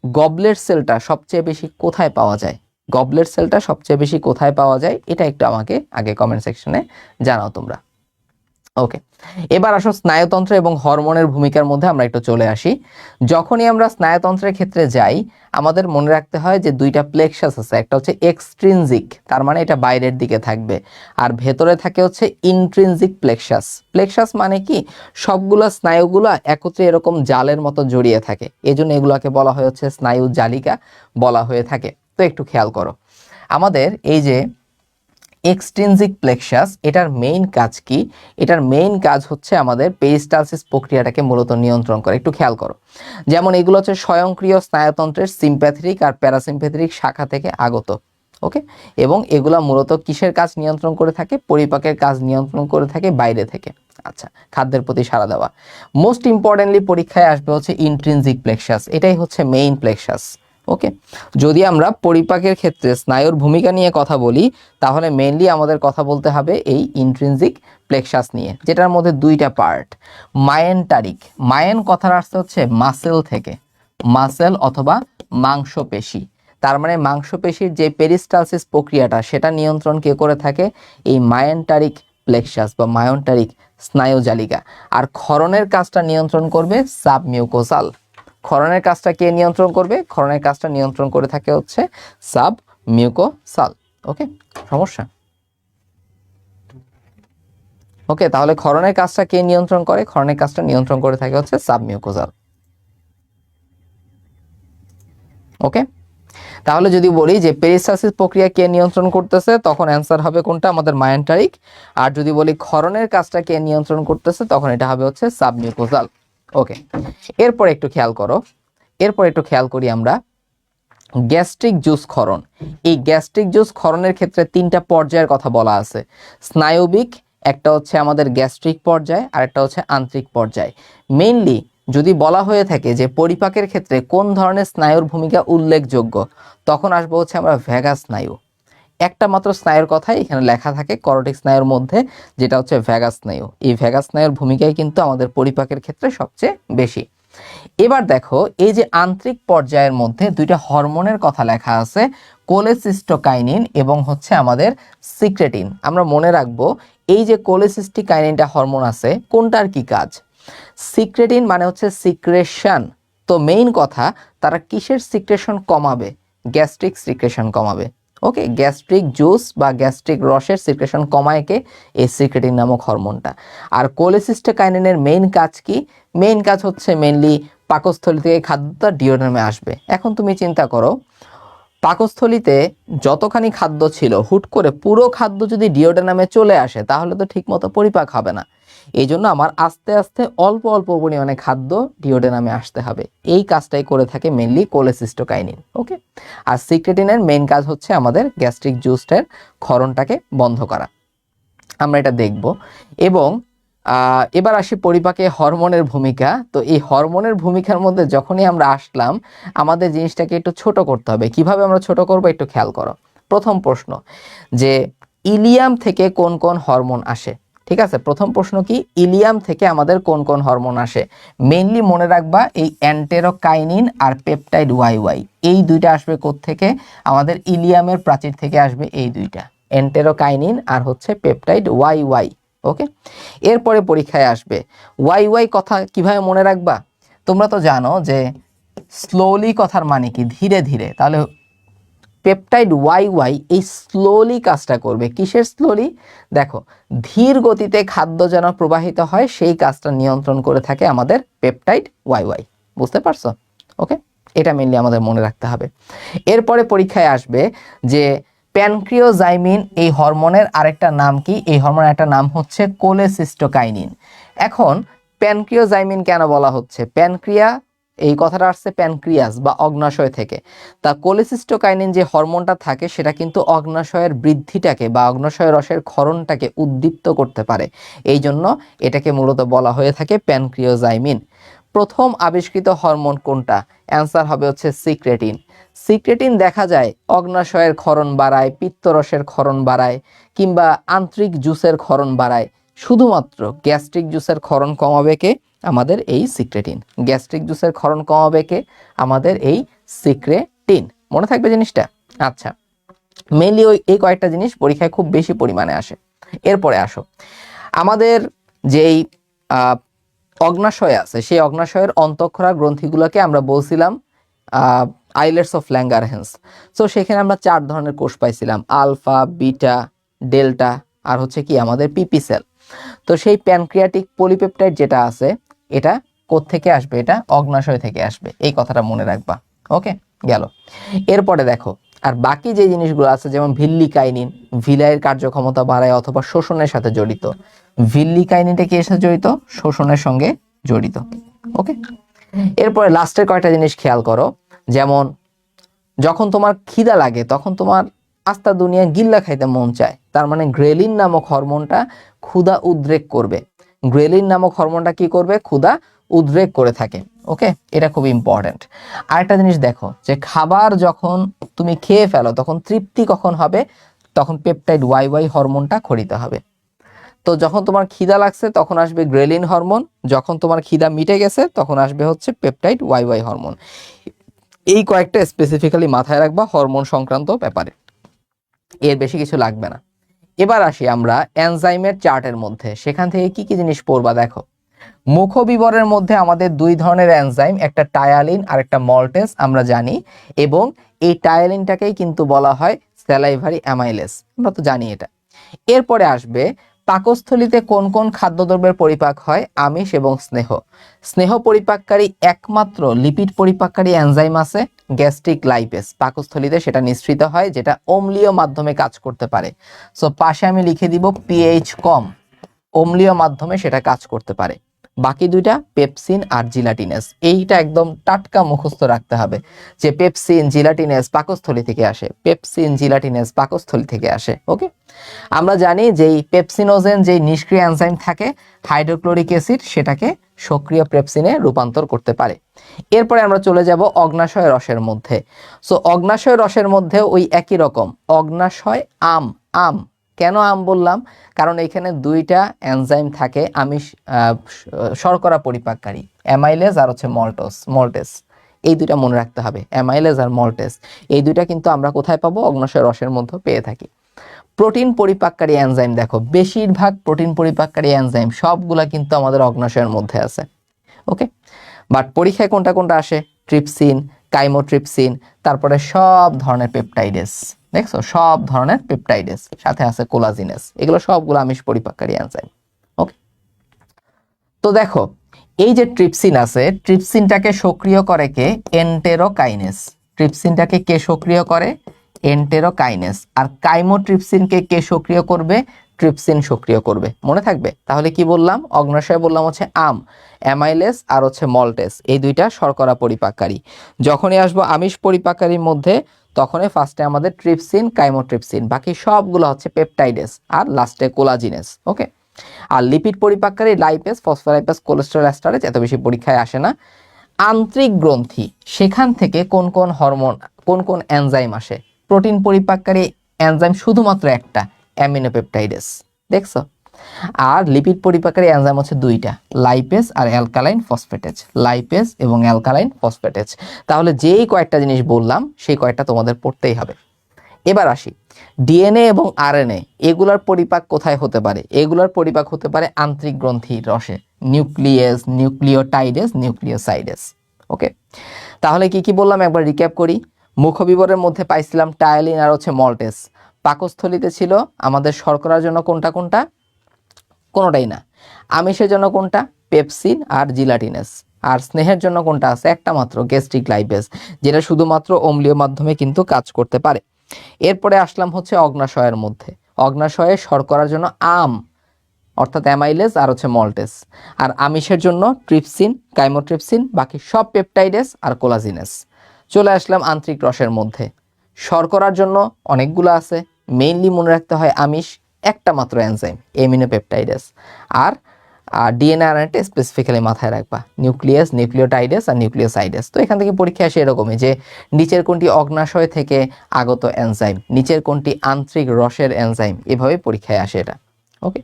গবলেট সেলটা সবচেয়ে বেশি কোথায় পাওয়া যায়? গবলেট সেলটা সবচেয়ে বেশি কোথায় পাওয়া যায় এটা একটু আমাকে আগে কমেন্ট সেকশনে জানাও তোমরা। ওকে, এবার আসো স্নায়ুতন্ত্র এবং হরমোনের ভূমিকার মধ্যে আমরা একটু চলে আসি। যখনই আমরা স্নায়ুতন্ত্রের ক্ষেত্রে যাই, আমাদের মনে রাখতে হয় যে দুইটা প্লেক্সাস আছে, একটা হচ্ছে এক্সট্রিনজিক, তার মানে এটা বাইরের দিকে থাকবে, আর ভেতরে থাকে হচ্ছে ইন্ট্রিনজিক প্লেক্সাস। প্লেক্সাস মানে কি? সবগুলো স্নায়ুগুলো একত্রে এরকম জালের মতো জড়িয়ে থাকে, এজন্য এগুলোকে বলা হয় হচ্ছে স্নায়ু জালিকা বলা হয়ে থাকে। তো একটু খেয়াল করো, আমাদের এই যে এক্সট্রিনজিক প্লেক্সাস, এটার মেইন কাজ কি? এটার মেইন কাজ হচ্ছে আমাদের পেরিস্টালসিস প্রক্রিয়াটাকে মূলত নিয়ন্ত্রণ করে। একটু খেয়াল করো, যেমন এগুলো হচ্ছে স্বয়ংক্রিয় স্নায়ুতন্ত্রের সিম্প্যাথেটিক আর প্যারাসিম্প্যাথেটিক শাখা থেকে আগত। ওকে, এবং এগুলা মূলত কিসের কাজ নিয়ন্ত্রণ করে থাকে? পরিপাকের কাজ নিয়ন্ত্রণ করে থাকে বাইরে থেকে। আচ্ছা, খাদ্যের প্রতি সাড়া দেওয়া। মোস্ট ইম্পর্টেন্টলি পরীক্ষায় আসবে হচ্ছে ইন্ট্রিনজিক প্লেক্সাস, এটাই হচ্ছে মেইন প্লেক্সাস। ওকে, যদি আমরা পরিপাকের ক্ষেত্রে স্নায়ুর ভূমিকা নিয়ে কথা বলি, তাহলে মেইনলি আমাদের কথা বলতে হবে এই ইন্ট্রিনজিক প্লেক্সাস নিয়ে, যেটার মধ্যে দুইটা পার্ট। মায়েন্টারিক, মায়েন কথার আসতে হচ্ছে মাসেল থেকে, মাসেল অথবা মাংসপেশি। তার মানে মাংসপেশির যে পেরিস্টালসিস প্রক্রিয়াটা সেটা নিয়ন্ত্রণ কে করে থাকে? এই মায়েন্টারিক প্লেক্সাস বা মায়োন্টারিক স্নায়ুজালিকা। আর ক্ষরণের কাজটা নিয়ন্ত্রণ করবে সাবমিউকোসাল। ক্ষরণের কাজটা কে নিয়ন্ত্রণ করবে? ক্ষরণের কাজটা নিয়ন্ত্রণ করে থাকে হচ্ছে সাবমিউকোসাল। ওকে, সমস্যা? ওকে, তাহলে ক্ষরণের কাজটা কে নিয়ন্ত্রণ করে? ক্ষরণের কাজটা নিয়ন্ত্রণ করে থাকে হচ্ছে সাবমিউকোসাল। ওকে, তাহলে যদি বলি যে পেরিস্টালসিস প্রক্রিয়া কে নিয়ন্ত্রণ করতেছে, তখন অ্যান্সার হবে কোনটা? আমাদের মায়োন্টারিক। আর যদি বলি ক্ষরণের কাজটা কে নিয়ন্ত্রণ করতেছে, তখন এটা হবে হচ্ছে সাবমিউকোসাল। ওকে, এরপর একটু খেয়াল করো, এরপর একটু খেয়াল করি আমরা গ্যাস্ট্রিক জুস ক্ষরণ। এই গ্যাস্ট্রিক জুস ক্ষরণের ক্ষেত্রে তিনটা পর্যায়ের কথা বলা আছে। স্নায়বিক, একটা হচ্ছে আমাদের গ্যাস্ট্রিক পর্যায়, আর একটা হচ্ছে আন্ত্রিক পর্যায়। মেইনলি যদি বলা হয়ে থাকে যে পরিপাকের ক্ষেত্রে কোন ধরনের স্নায়ুর ভূমিকা উল্লেখযোগ্য, তখন আসবো হচ্ছে আমরা ভ্যাগাস স্নায়ু। একটা মাত্র স্নায়ুর কথাই এখানে লেখা থাকে করোটিক স্নায়ুর মধ্যে, যেটা হচ্ছে ভ্যাগাস স্নায়ু। এই ভ্যাগাস স্নায়ুর ভূমিকাই কিন্তু আমাদের পরিপাকের ক্ষেত্রে সবচেয়ে বেশি। এবার দেখো, এই যে আন্ত্রিক পর্যায়ের মধ্যে দুইটা হরমোনের কথা লেখা আছে, কোলেসিস্টোকাইনিন এবং হচ্ছে আমাদের সিক্রেটিন। আমরা মনে রাখবো এই যে কোলেসিস্টোকাইনিনটা হরমোন আছে, কোনটার কি কাজ? সিক্রেটিন মানে হচ্ছে সিক্রেশন। তো মেইন কথা, তারা কিসের সিক্রেশন কমাবে? গ্যাস্ট্রিক সিক্রেশন কমাবে। ওকে, গ্যাস্ট্রিক জুস বা গ্যাস্ট্রিক রসের সিক্রেশন কমায় কে? এই সিক্রেটিন নামক হরমোনটা। আর কোলেসিস্টোকাইনিনের মেইন কাজ কি? মেইন কাজ হচ্ছে মেইনলি পাকস্থলী থেকে খাদ্যটা ডিওডার্মে আসবে। এখন তুমি চিন্তা করো, পাকস্থলীতে যতখানি খাদ্য ছিল, হুট করে পুরো খাদ্য যদি ডিওডার্মে চলে আসে, তাহলে তো ঠিকমতো পরিপাক হবে না। এই জন্য আমার আস্তে আস্তে অল্প অল্প পরিমাণে খাদ্য ডিওডার্মে আসতে হবে। এই কাজটাই করে থাকে মেইনলি কোলেসিস্টোকাইনিন। ওকে, আর সিক্রেটিনের মেইন কাজ হচ্ছে আমাদের গ্যাস্ট্রিক জুসের ক্ষরণটাকে বন্ধ করা। আমরা এটা দেখব। এবং এবার আসি পরিপাকে হরমোনের ভূমিকা। তো এই হরমোনের ভূমিকার মধ্যে যখনই আমরা আসলাম, আমাদের জিনিসটাকে একটু ছোট করতে হবে। কিভাবে আমরা ছোট করব একটু খেয়াল করো। প্রথম প্রশ্ন, যে ইলিয়াম থেকে কোন কোন হরমোন আসে? ঠিক আছে, প্রথম প্রশ্ন কি? ইলিয়াম থেকে আমাদের কোন কোন হরমোন আসে? মেইনলি মনে রাখবা এই এন্টেরোকাইনিন আর পেপটাইড YY, এই দুইটা আসবে কোত্থেকে? আমাদের ইলিয়ামের প্রাচীর থেকে আসবে এই দুইটা, এন্টেরোকাইনিন আর হচ্ছে পেপটাইড YY। ওকে, এরপরে পরীক্ষায় আসবে YY কথা কিভাবে মনে রাখবা? তোমরা তো জানো যে স্লোলি কথার মানে কি, ধীরে ধীরে। তাহলে পেপটাইড ওয়াই ওয়াই এই স্লোলি কাজটা করবে। কিসের স্লোলি? দেখো, ধীর গতিতে খাদ্য যেন প্রবাহিত হয় সেই কাজটা নিয়ন্ত্রণ করে থাকে আমাদের পেপটাইড ওয়াই ওয়াই। বুঝতে পারছো? ওকে, এটা মেনলি আমাদের মনে রাখতে হবে। এরপরে পরীক্ষায় আসবে যে প্যানক্রিওজাইমিন এই হরমোনের আরেকটা নাম কি? এই হরমোনের একটা নাম হচ্ছে কোলেসিস্টোকাইনিন। এখন প্যানক্রিওজাইমিন কেন বলা হচ্ছে? প্যানক্রিয়া এই কথাটা আসছে প্যানক্রিয়াস বা অগ্নাশয় থেকে। তা কোলেসিস্টোকাইনিন যে হরমোনটা থাকে সেটা কিন্তু অগ্নাশয়ের বৃদ্ধিটাকে বা অগ্নাশয় রসের ক্ষরণটাকে উদ্দীপ্ত করতে পারে। এই জন্য এটাকে মূলত বলা হয়ে থাকে প্যানক্রিওজাইমিন। প্রথম আবিষ্কৃত হরমোন কোনটা? অ্যান্সার হবে হচ্ছে সিক্রেটিন। সিক্রেটিন দেখা যায় অগ্নাশয়ের ক্ষরণ বাড়ায়, পিত্তরসের ক্ষরণ বাড়ায়, কিংবা আন্ত্রিক জুসের ক্ষরণ বাড়ায়। শুধুমাত্র গ্যাস্ট্রিক জুসের ক্ষরণ কমাবে কে? আমাদের এই সিক্রেটিন। গ্যাস্ট্রিক জুসের ক্ষরণ কমাবে কে? আমাদের এই সিক্রেটিন। মনে থাকবে জিনিসটা? আচ্ছা, মেইনলি এই কয়েকটা জিনিস পরীক্ষায় খুব বেশি পরিমাণে আসে। এরপরে আসো, আমাদের যেই অগ্নাশয় আছে সেই অগ্নাশয়ের অন্তঃক্ষরা গ্রন্থিগুলোকে আমরা বলছিলাম আইলেটস অফ ল্যাঙ্গারহ্যান্স। সো সেখানে আমরা 4 ধরনের কোষ পাইছিলাম, আলফা, বিটা, ডেল্টা, আর হচ্ছে কি আমাদের পিপি সেল। তো সেই প্যানক্রিয়াটিক পলিপেপটাইড যেটা আছে এটা কোত্থেকে আসবে? এটা অগ্নাশয় থেকে আসবে। এই কথাটা মনে রাখবা। ওকে, গেল। এরপরে দেখো, আর বাকি যে জিনিসগুলো আছে যেমন ভিল্লিকাইনিন, ভিলাইয়ের কার্যক্ষমতা বাড়ায় অথবা শোষণের সাথে জড়িত। ভিল্লিকাইনিনটা কি এর সাথে জড়িত? শোষণের সঙ্গে জড়িত। ওকে, এরপরে লাস্টের কয়েকটা জিনিস খেয়াল করো। যেমন যখন তোমার খিদা লাগে তখন তোমার আস্তা দুনিয়া গিল্লা খাইতে মন চায়, তার মানে গ্রেলিন নামক হরমোনটা ক্ষুধা উদ্রেক করবে। গ্রেলিন নামক হরমোনটা কি করবে? ক্ষুধা উদ্রেক করে থাকে। ওকে, এটা খুব ইম্পর্টেন্ট। আরেকটা জিনিস দেখো, যে খাবার যখন তুমি খেয়ে ফেলো তখন তৃপ্তি কখন হবে? তখন পেপটাইড ওয়াই ওয়াই হরমোনটা খরিতে হবে। তো যখন তোমার খিদা লাগছে তখন আসবে গ্রেলিন হরমোন, যখন তোমার খিদা মিটে গেছে তখন আসবে হচ্ছে পেপটাইড ওয়াই ওয়াই হরমোন। এই কয়েকটা স্পেসিফিক্যালি মাথায় রাখবা হরমোন সংক্রান্ত ব্যাপারে, এর বেশি কিছু লাগবে না। এবার আসি আমরা এনজাইমের চার্টের মধ্যে, সেখান থেকে কি কি জিনিস পড়বা দেখো। মুখবিবরের মধ্যে আমাদের 2 ধরনের এনজাইম, একটা টায়ালিন আর একটা মল্টেস আমরা জানি, এবং এই টায়ালিনটাকেই কিন্তু বলা হয় স্যালাইভারি অ্যামাইলেস, আমরা তো জানি এটা। এরপরে আসবে পাকস্থলীতে কোন কোন খাদ্যদ্রব্যের পরিপাক হয়? আমিষ এবং স্নেহ। স্নেহ পরিপাককারী একমাত্র লিপিড পরিপাককারী এনজাইম আছে গ্যাস্ট্রিক লাইপেজ। পাকস্থলীতে সেটা নিঃসৃত হয়, যেটা অম্লীয় মাধ্যমে কাজ করতে পারে। সো পাশে আমি লিখে দিব পিএইচ কম, অম্লীয় মাধ্যমে সেটা কাজ করতে পারে। বাকি দুইটা পেপসিন আর জিলাটিনেস। এইটা একদম টাটকা মুখস্থ রাখতে হবে যে পেপসিন জিলাটিনেস পাকস্থলী থেকে আসে, পেপসিন জিলাটিনেস পাকস্থলী থেকে আসে। ওকে, আমরা জানি যে পেপসিনোজেন যে নিষ্ক্রিয় এনজাইম থাকে হাইড্রোক্লোরিক অ্যাসিড সেটাকে সক্রিয় পেপসিনে রূপান্তর করতে পারে। এরপরে আমরা চলে যাব অগ্নাশয় রসের মধ্যে। সো অগ্নাশয় রসের মধ্যে ওই একই রকম অগ্নাশয় আম। আম কেন আম বললাম? কারণ এখানে 2টা এনজাইম থাকে আমিষ শর্করা পরিপাককারী, অ্যামাইলেজ আর হচ্ছে মল্টেস। এই 2টা মনে রাখতে হবে, অ্যামাইলেজ আর মল্টেস। এই 2টা কিন্তু আমরা কোথায় পাবো? অগ্নাশয় রসের মধ্যে পেয়ে থাকি। প্রোটিন পরিপাককারী এনজাইম দেখো, বেশিরভাগ প্রোটিন পরিপাককারী এনজাইম সবগুলা কিন্তু আমাদের অগ্নাশয়ের মধ্যে আছে। ওকে, বাট পরীক্ষায় কোনটা কোনটা আসে? ট্রিপসিন, কাইমোট্রিপসিন, তারপরে সব ধরনের পেপটাইডেস। দেখছো, সব ধরনের পেপটাইডেস, সাথে আছে কোলাজিনেস। এগুলো সবগুলো আমিষ পরিপাককারী এনজাইম। ওকে, তো দেখো এই যে ট্রিপসিন আছে, ট্রিপসিনটাকে সক্রিয় করে কে? এন্টেরোকাইনেস। ট্রিপসিনটাকে কে সক্রিয় করে? এন্টেরোকাইনেস। আর কাইমোট্রিপসিনকে কে সক্রিয় করবে? ট্রিপসিন সক্রিয় করবে। মনে থাকবে? তাহলে কি বললাম? অগ্নাশয় বললাম হচ্ছে আম, অ্যামাইলেস আর হচ্ছে মল্টেস, এই 2টা শর্করা পরিপাককারী। যখনই আসবো আমিষ পরিপাককারীর মধ্যে তখনই ফার্স্টে আমাদের ট্রিপসিন, কাইমোট্রিপসিন, বাকি সবগুলো হচ্ছে পেপটাইডেস, আর লাস্টে কোলাজিনেস। ওকে, আর লিপিড পরিপাককারী লাইপেজ, ফসফোলাইপেজ, কোলেস্টেরল এস্টারেজ এত বেশি পরীক্ষায় আসে না। আন্ত্রিক গ্রন্থি, সেখান থেকে কোন কোন হরমোন, কোন কোন এনজাইম আসে? প্রোটিন পরিপাককারী এনজাইম শুধুমাত্র একটা, অ্যামিনোপেপটাইডেস। দেখছো? আর লিপিড পরিপাককারী এনজাইম হচ্ছে 2টা, লাইপেজ আর অ্যালকালাইন ফসফেটেজ। লাইপেজ এবং অ্যালকালাইন ফসফেটেজ। তাহলে যেই কয়েকটা জিনিস বললাম সেই কয়েকটা তোমাদের পড়তেই হবে। এবার আসি ডিএনএ এবং আরএনএ, এগুলার পরিপাক কোথায় হতে পারে? এগুলার পরিপাক হতে পারে আন্তরিক গ্রন্থির রসে, নিউক্লিয়াস, নিউক্লিওটাইডেস, নিউক্লিওসাইডেস। ওকে, তাহলে কি কি বললাম একবার রিক্যাপ করি। মুখবিবরের মধ্যে পাইছিলাম টায়ালিন আর হচ্ছে মল্টেস। পাকস্থলিতে ছিল আমাদের শর্করার জন্য কোনটা কোনটা? কোনোটাই না। আমিষের জন্য কোনটা? পেপসিন আর জিলাটিনাস। আর স্নেহের জন্য কোনটা আছে? একটা মাত্র, গ্যাস্ট্রিক লাইপেজ, যেটা শুধুমাত্র অম্লীয় মাধ্যমে কিন্তু কাজ করতে পারে। এরপরে আসলাম হচ্ছে অগ্নাশয়ের মধ্যে। অগ্নাশয়ে শর্করার জন্য অর্থাৎ অ্যামাইলেজ আর হচ্ছে মল্টেস। আর আমিষের জন্য ট্রিপসিন, কাইমোট্রিপসিন, বাকি সব পেপটাইডেস আর কোলাজিনেস। চলে আসলাম আন্তরিক রসের মধ্যে। শর্করার জন্য অনেকগুলো আছে, মেইনলি মনে রাখতে হয় আমিষ, একটা মাত্র এনজাইম এমিনোপেপটাইডেস। আর ডিএনএ আরএনএটা স্পেসিফিক্যালি মাথায় রাখবা, নিউক্লিয়াস, নিউক্লিওটাইডেস আর নিউক্লিওসাইডেস। তো এখান থেকে পরীক্ষা আসে এরকমই যে নিচের কোনটি অগ্নাশয় থেকে আগত এনজাইম, নিচের কোনটি আন্তরিক রসের এনজাইম, এভাবে পরীক্ষায় আসে এটা। ওকে,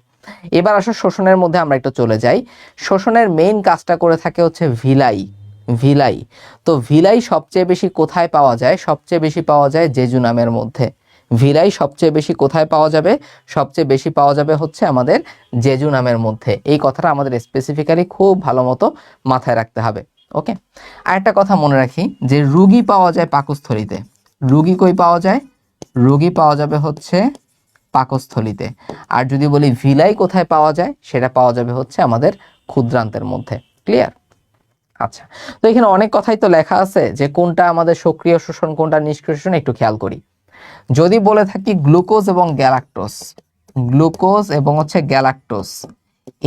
এবার আসো শোষণের মধ্যে আমরা একটু চলে যাই। শোষণের মেইন কাজটা করে থাকে হচ্ছে ভিলাই। ভিলাই, তো ভিলাই সবচেয়ে বেশি কোথায় পাওয়া যায়? সবচেয়ে বেশি পাওয়া যায় জেজুনামের মধ্যে। ভিলাই সবচেয়ে বেশি কোথায় পাওয়া যাবে? সবচেয়ে বেশি পাওয়া যাবে হচ্ছে আমাদের জেজুনামের মধ্যে। এই কথাটা আমাদের স্পেসিফিক্যালি খুব ভালো মতো মাথায় রাখতে হবে। ওকে, আরেকটা কথা মনে রাখি যে রুগী পাওয়া যায় পাকস্থলীতে। রুগী কই পাওয়া যায়? রুগী পাওয়া যাবে হচ্ছে পাকস্থলীতে। আর যদি বলি ভিলাই কোথায় পাওয়া যায়, সেটা পাওয়া যাবে হচ্ছে আমাদের ক্ষুদ্রান্তের মধ্যে। ক্লিয়ার? আচ্ছা, তো এখানে অনেক কথাই তো লেখা আছে যে কোনটা আমাদের সক্রিয় শোষণ, কোনটা নিষ্ক্রিয় শোষণ, একটু খেয়াল করি। যদি বলে থাকি গ্লুকোজ এবং গ্যালাক্টোজ, গ্লুকোজ এবং হচ্ছে গ্যালাক্টোজ,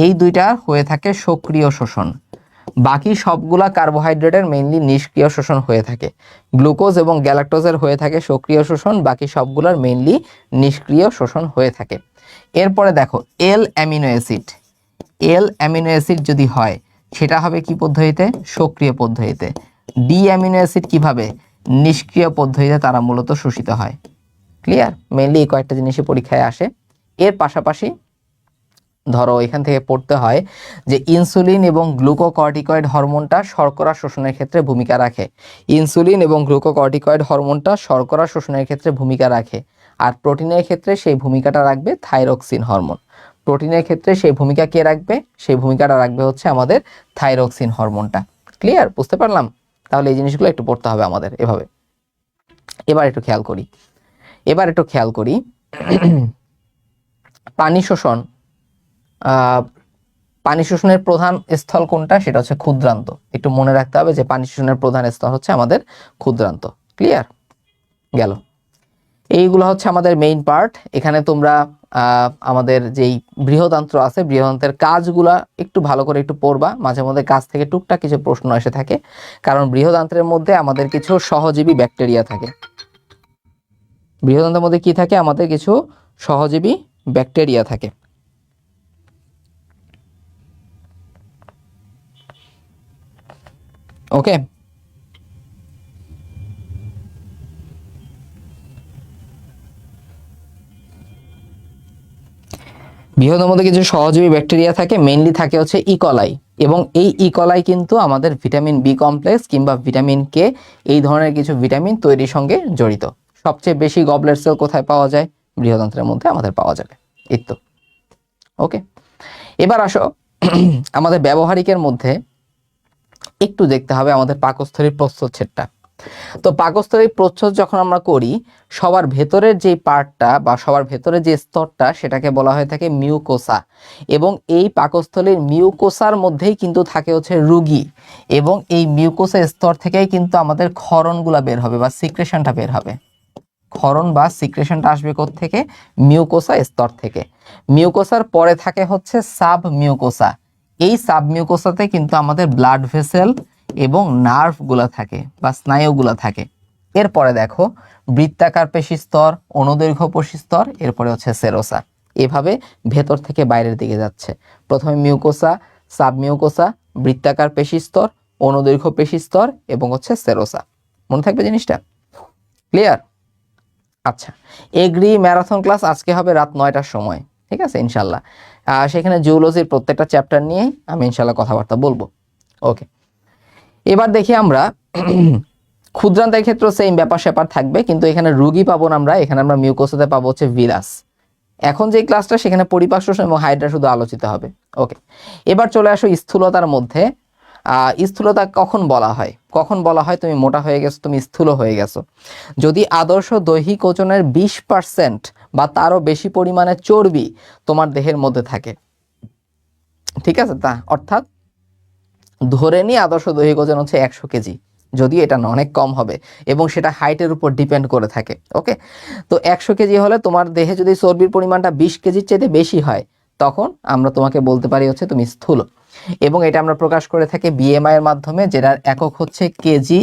এই দুইটা হয়ে থাকে সক্রিয় শোষণ। বাকি সবগুলা কার্বোহাইড্রেটের মেইনলি নিষ্ক্রিয় শোষণ হয়ে থাকে। গ্লুকোজ এবং গ্যালাক্টোজের হয়ে থাকে সক্রিয় শোষণ, বাকি সবগুলোর মেইনলি নিষ্ক্রিয় শোষণ হয়ে থাকে। এরপরে দেখো এল অ্যামিনো অ্যাসিড, এল অ্যামিনো অ্যাসিড যদি হয় সেটা হবে কি পদ্ধতিতে? সক্রিয় পদ্ধতিতে। ডি অ্যামিনো অ্যাসিড কিভাবে? নিষ্ক্রিয় পদ্ধতিতে তারা মূলত শোষিত হয়। ক্লিয়ার? মেইনলি এই কয়েকটা জিনিসই পরীক্ষায় আসে। এর পাশাপাশি ধরো এখান থেকে পড়তে হয় যে ইনসুলিন এবং গ্লুকোকর্টিকয়েড হরমোনটা শর্করা শোষণের ক্ষেত্রে ভূমিকা রাখে। ইনসুলিন এবং গ্লুকোকর্টিকয়েড হরমোনটা শর্করা শোষণের ক্ষেত্রে ভূমিকা রাখে। আর প্রোটিনের ক্ষেত্রে সেই ভূমিকাটা রাখবে থাইরক্সিন হরমোন। প্রোটিনের ক্ষেত্রে সেই ভূমিকা কে রাখবে? সেই ভূমিকাটা রাখবে হচ্ছে আমাদের থাইরক্সিন হরমোনটা। ক্লিয়ার? বুঝতে পারলাম? তাহলে এই জিনিসগুলো একটু পড়তে হবে আমাদের এভাবে। এবার একটু খেয়াল করি, পানি শোষণ। পানি শোষণের প্রধান স্থল কোনটা? সেটা হচ্ছে ক্ষুদ্রান্ত। একটু মনে রাখতে হবে যে পানি শোষণের প্রধান স্থল হচ্ছে আমাদের ক্ষুদ্রান্ত। ক্লিয়ার? গেল। এইগুলো হচ্ছে আমাদের মেইন পার্ট। এখানে তোমরা আমাদের যেই বৃহদান্ত্র আছে, বৃহদান্ত্রের কাজগুলা একটু ভালো করে একটু পড়বা। মাঝে মধ্যে কাজ থেকে টুকটাক কিছু প্রশ্ন এসে থাকে, কারণ বৃহদান্ত্রের মধ্যে আমাদের কিছু সহজীবী ব্যাকটেরিয়া থাকে। বৃহদান্ত্রের মধ্যে কি থাকে? আমাদের কিছু সহজীবী ব্যাকটেরিয়া থাকে। ওকে, বৃহদান্ত্রের মধ্যে কিছু সহজীবী ব্যাকটেরিয়া থাকে, মেইনলি থাকে হচ্ছে ইকলাই। এবং এই ইকলাই কিন্তু আমাদের ভিটামিন বি কমপ্লেক্স কিংবা ভিটামিন কে, এই ধরনের কিছু ভিটামিন তৈরির সঙ্গে জড়িত। সবচেয়ে বেশি গবলেট সেল কোথায় পাওয়া যায়? বৃহদান্ত্রের মধ্যে আমাদের পাওয়া যাবে। এই তো। ওকে, এবার আসো আমাদের ব্যবহারিকের মধ্যে একটু দেখতে হবে আমাদের পাকস্থলীর প্রস্থচ্ছেদটা। তো পাকস্থলীর প্রচ্ছদ যখন আমরা করি, সবার ভেতরের যে পার্টটা বা সবার ভেতরের যে স্তরটা, সেটাকে বলা হয়ে থাকে মিউকোসা। এবং এই পাকস্থলীর মিউকোসার মধ্যেই কিন্তু থাকে হচ্ছে রুগী। এবং এই মিউকোসা স্তর থেকেই কিন্তু আমাদের ক্ষরণগুলা বের হবে বা সিক্রেশনটা বের হবে। ক্ষরণ বা সিক্রেশনটা আসবে থেকে? মিউকোসা স্তর থেকে। মিউকোসার পরে থাকে হচ্ছে সাব মিউকোসা। এই সাব মিউকোসাতে কিন্তু আমাদের ব্লাড ভেসেল এবং নার্ভগুলা থাকে বা স্নায়ুগুলা থাকে। এরপরে দেখো বৃত্তাকার পেশি স্তর, অনুদৈর্ঘ্য পেশি স্তর, এরপরে হচ্ছে সেরোসা। এভাবে ভেতর থেকে বাইরের দিকে যাচ্ছে। প্রথমে মিউকোসা, সাব মিউকোসা, বৃত্তাকার পেশি স্তর, অনুদৈর্ঘ্য পেশি স্তর এবং হচ্ছে সেরোসা। মনে থাকবে জিনিসটা? ক্লিয়ার? আচ্ছা, এগ্রি ম্যারাথন ক্লাস আজকে হবে রাত 9টার সময়, ঠিক আছে ইনশাল্লাহ। সেখানে জিওলজির প্রত্যেকটা চ্যাপ্টার নিয়ে আমি ইনশাল্লাহ কথাবার্তা বলবো। ওকে, এবার দেখি আমরা ক্ষুদ্রান্তের ক্ষেত্রে সেম ব্যাপার স্যাপার থাকবে, কিন্তু এখানে রোগী পাবো না আমরা, এখানে আমরা মিউকোসাতে পাবো হচ্ছে ভিলাস। এখন যে ক্লাসটা সেখানে পরিপাক শোষণ এবং হাইড্রা শুধু আলোচিত হবে। ওকে, এবার চলে আসো স্থূলতার মধ্যে। স্থূলতা কখন বলা হয়? কখন বলা হয় তুমি মোটা হয়ে গেছো, তুমি স্থূল হয়ে গেছো? যদি আদর্শ দৈহিক ওজনের 20% বা তারও বেশি পরিমাণে চর্বি তোমার দেহের মধ্যে থাকে, ঠিক আছে, তা অর্থাৎ ধরে নিয়ে আদর্শ দৈহিক ওজন হচ্ছে 100 কেজি, যদিও এটা না, অনেক কম হবে এবং সেটা হাইটের উপর ডিপেন্ড করে থাকে। ওকে, তো 100 কেজি হলে তোমার দেহে যদি চর্বির পরিমাণটা 20 কেজির চাইতে বেশি হয়, তখন আমরা তোমাকে বলতে পারি হচ্ছে তুমি স্থূল। এবং এটা আমরা প্রকাশ করে থাকি বিএমআই এর মাধ্যমে, যেটার একক হচ্ছে কেজি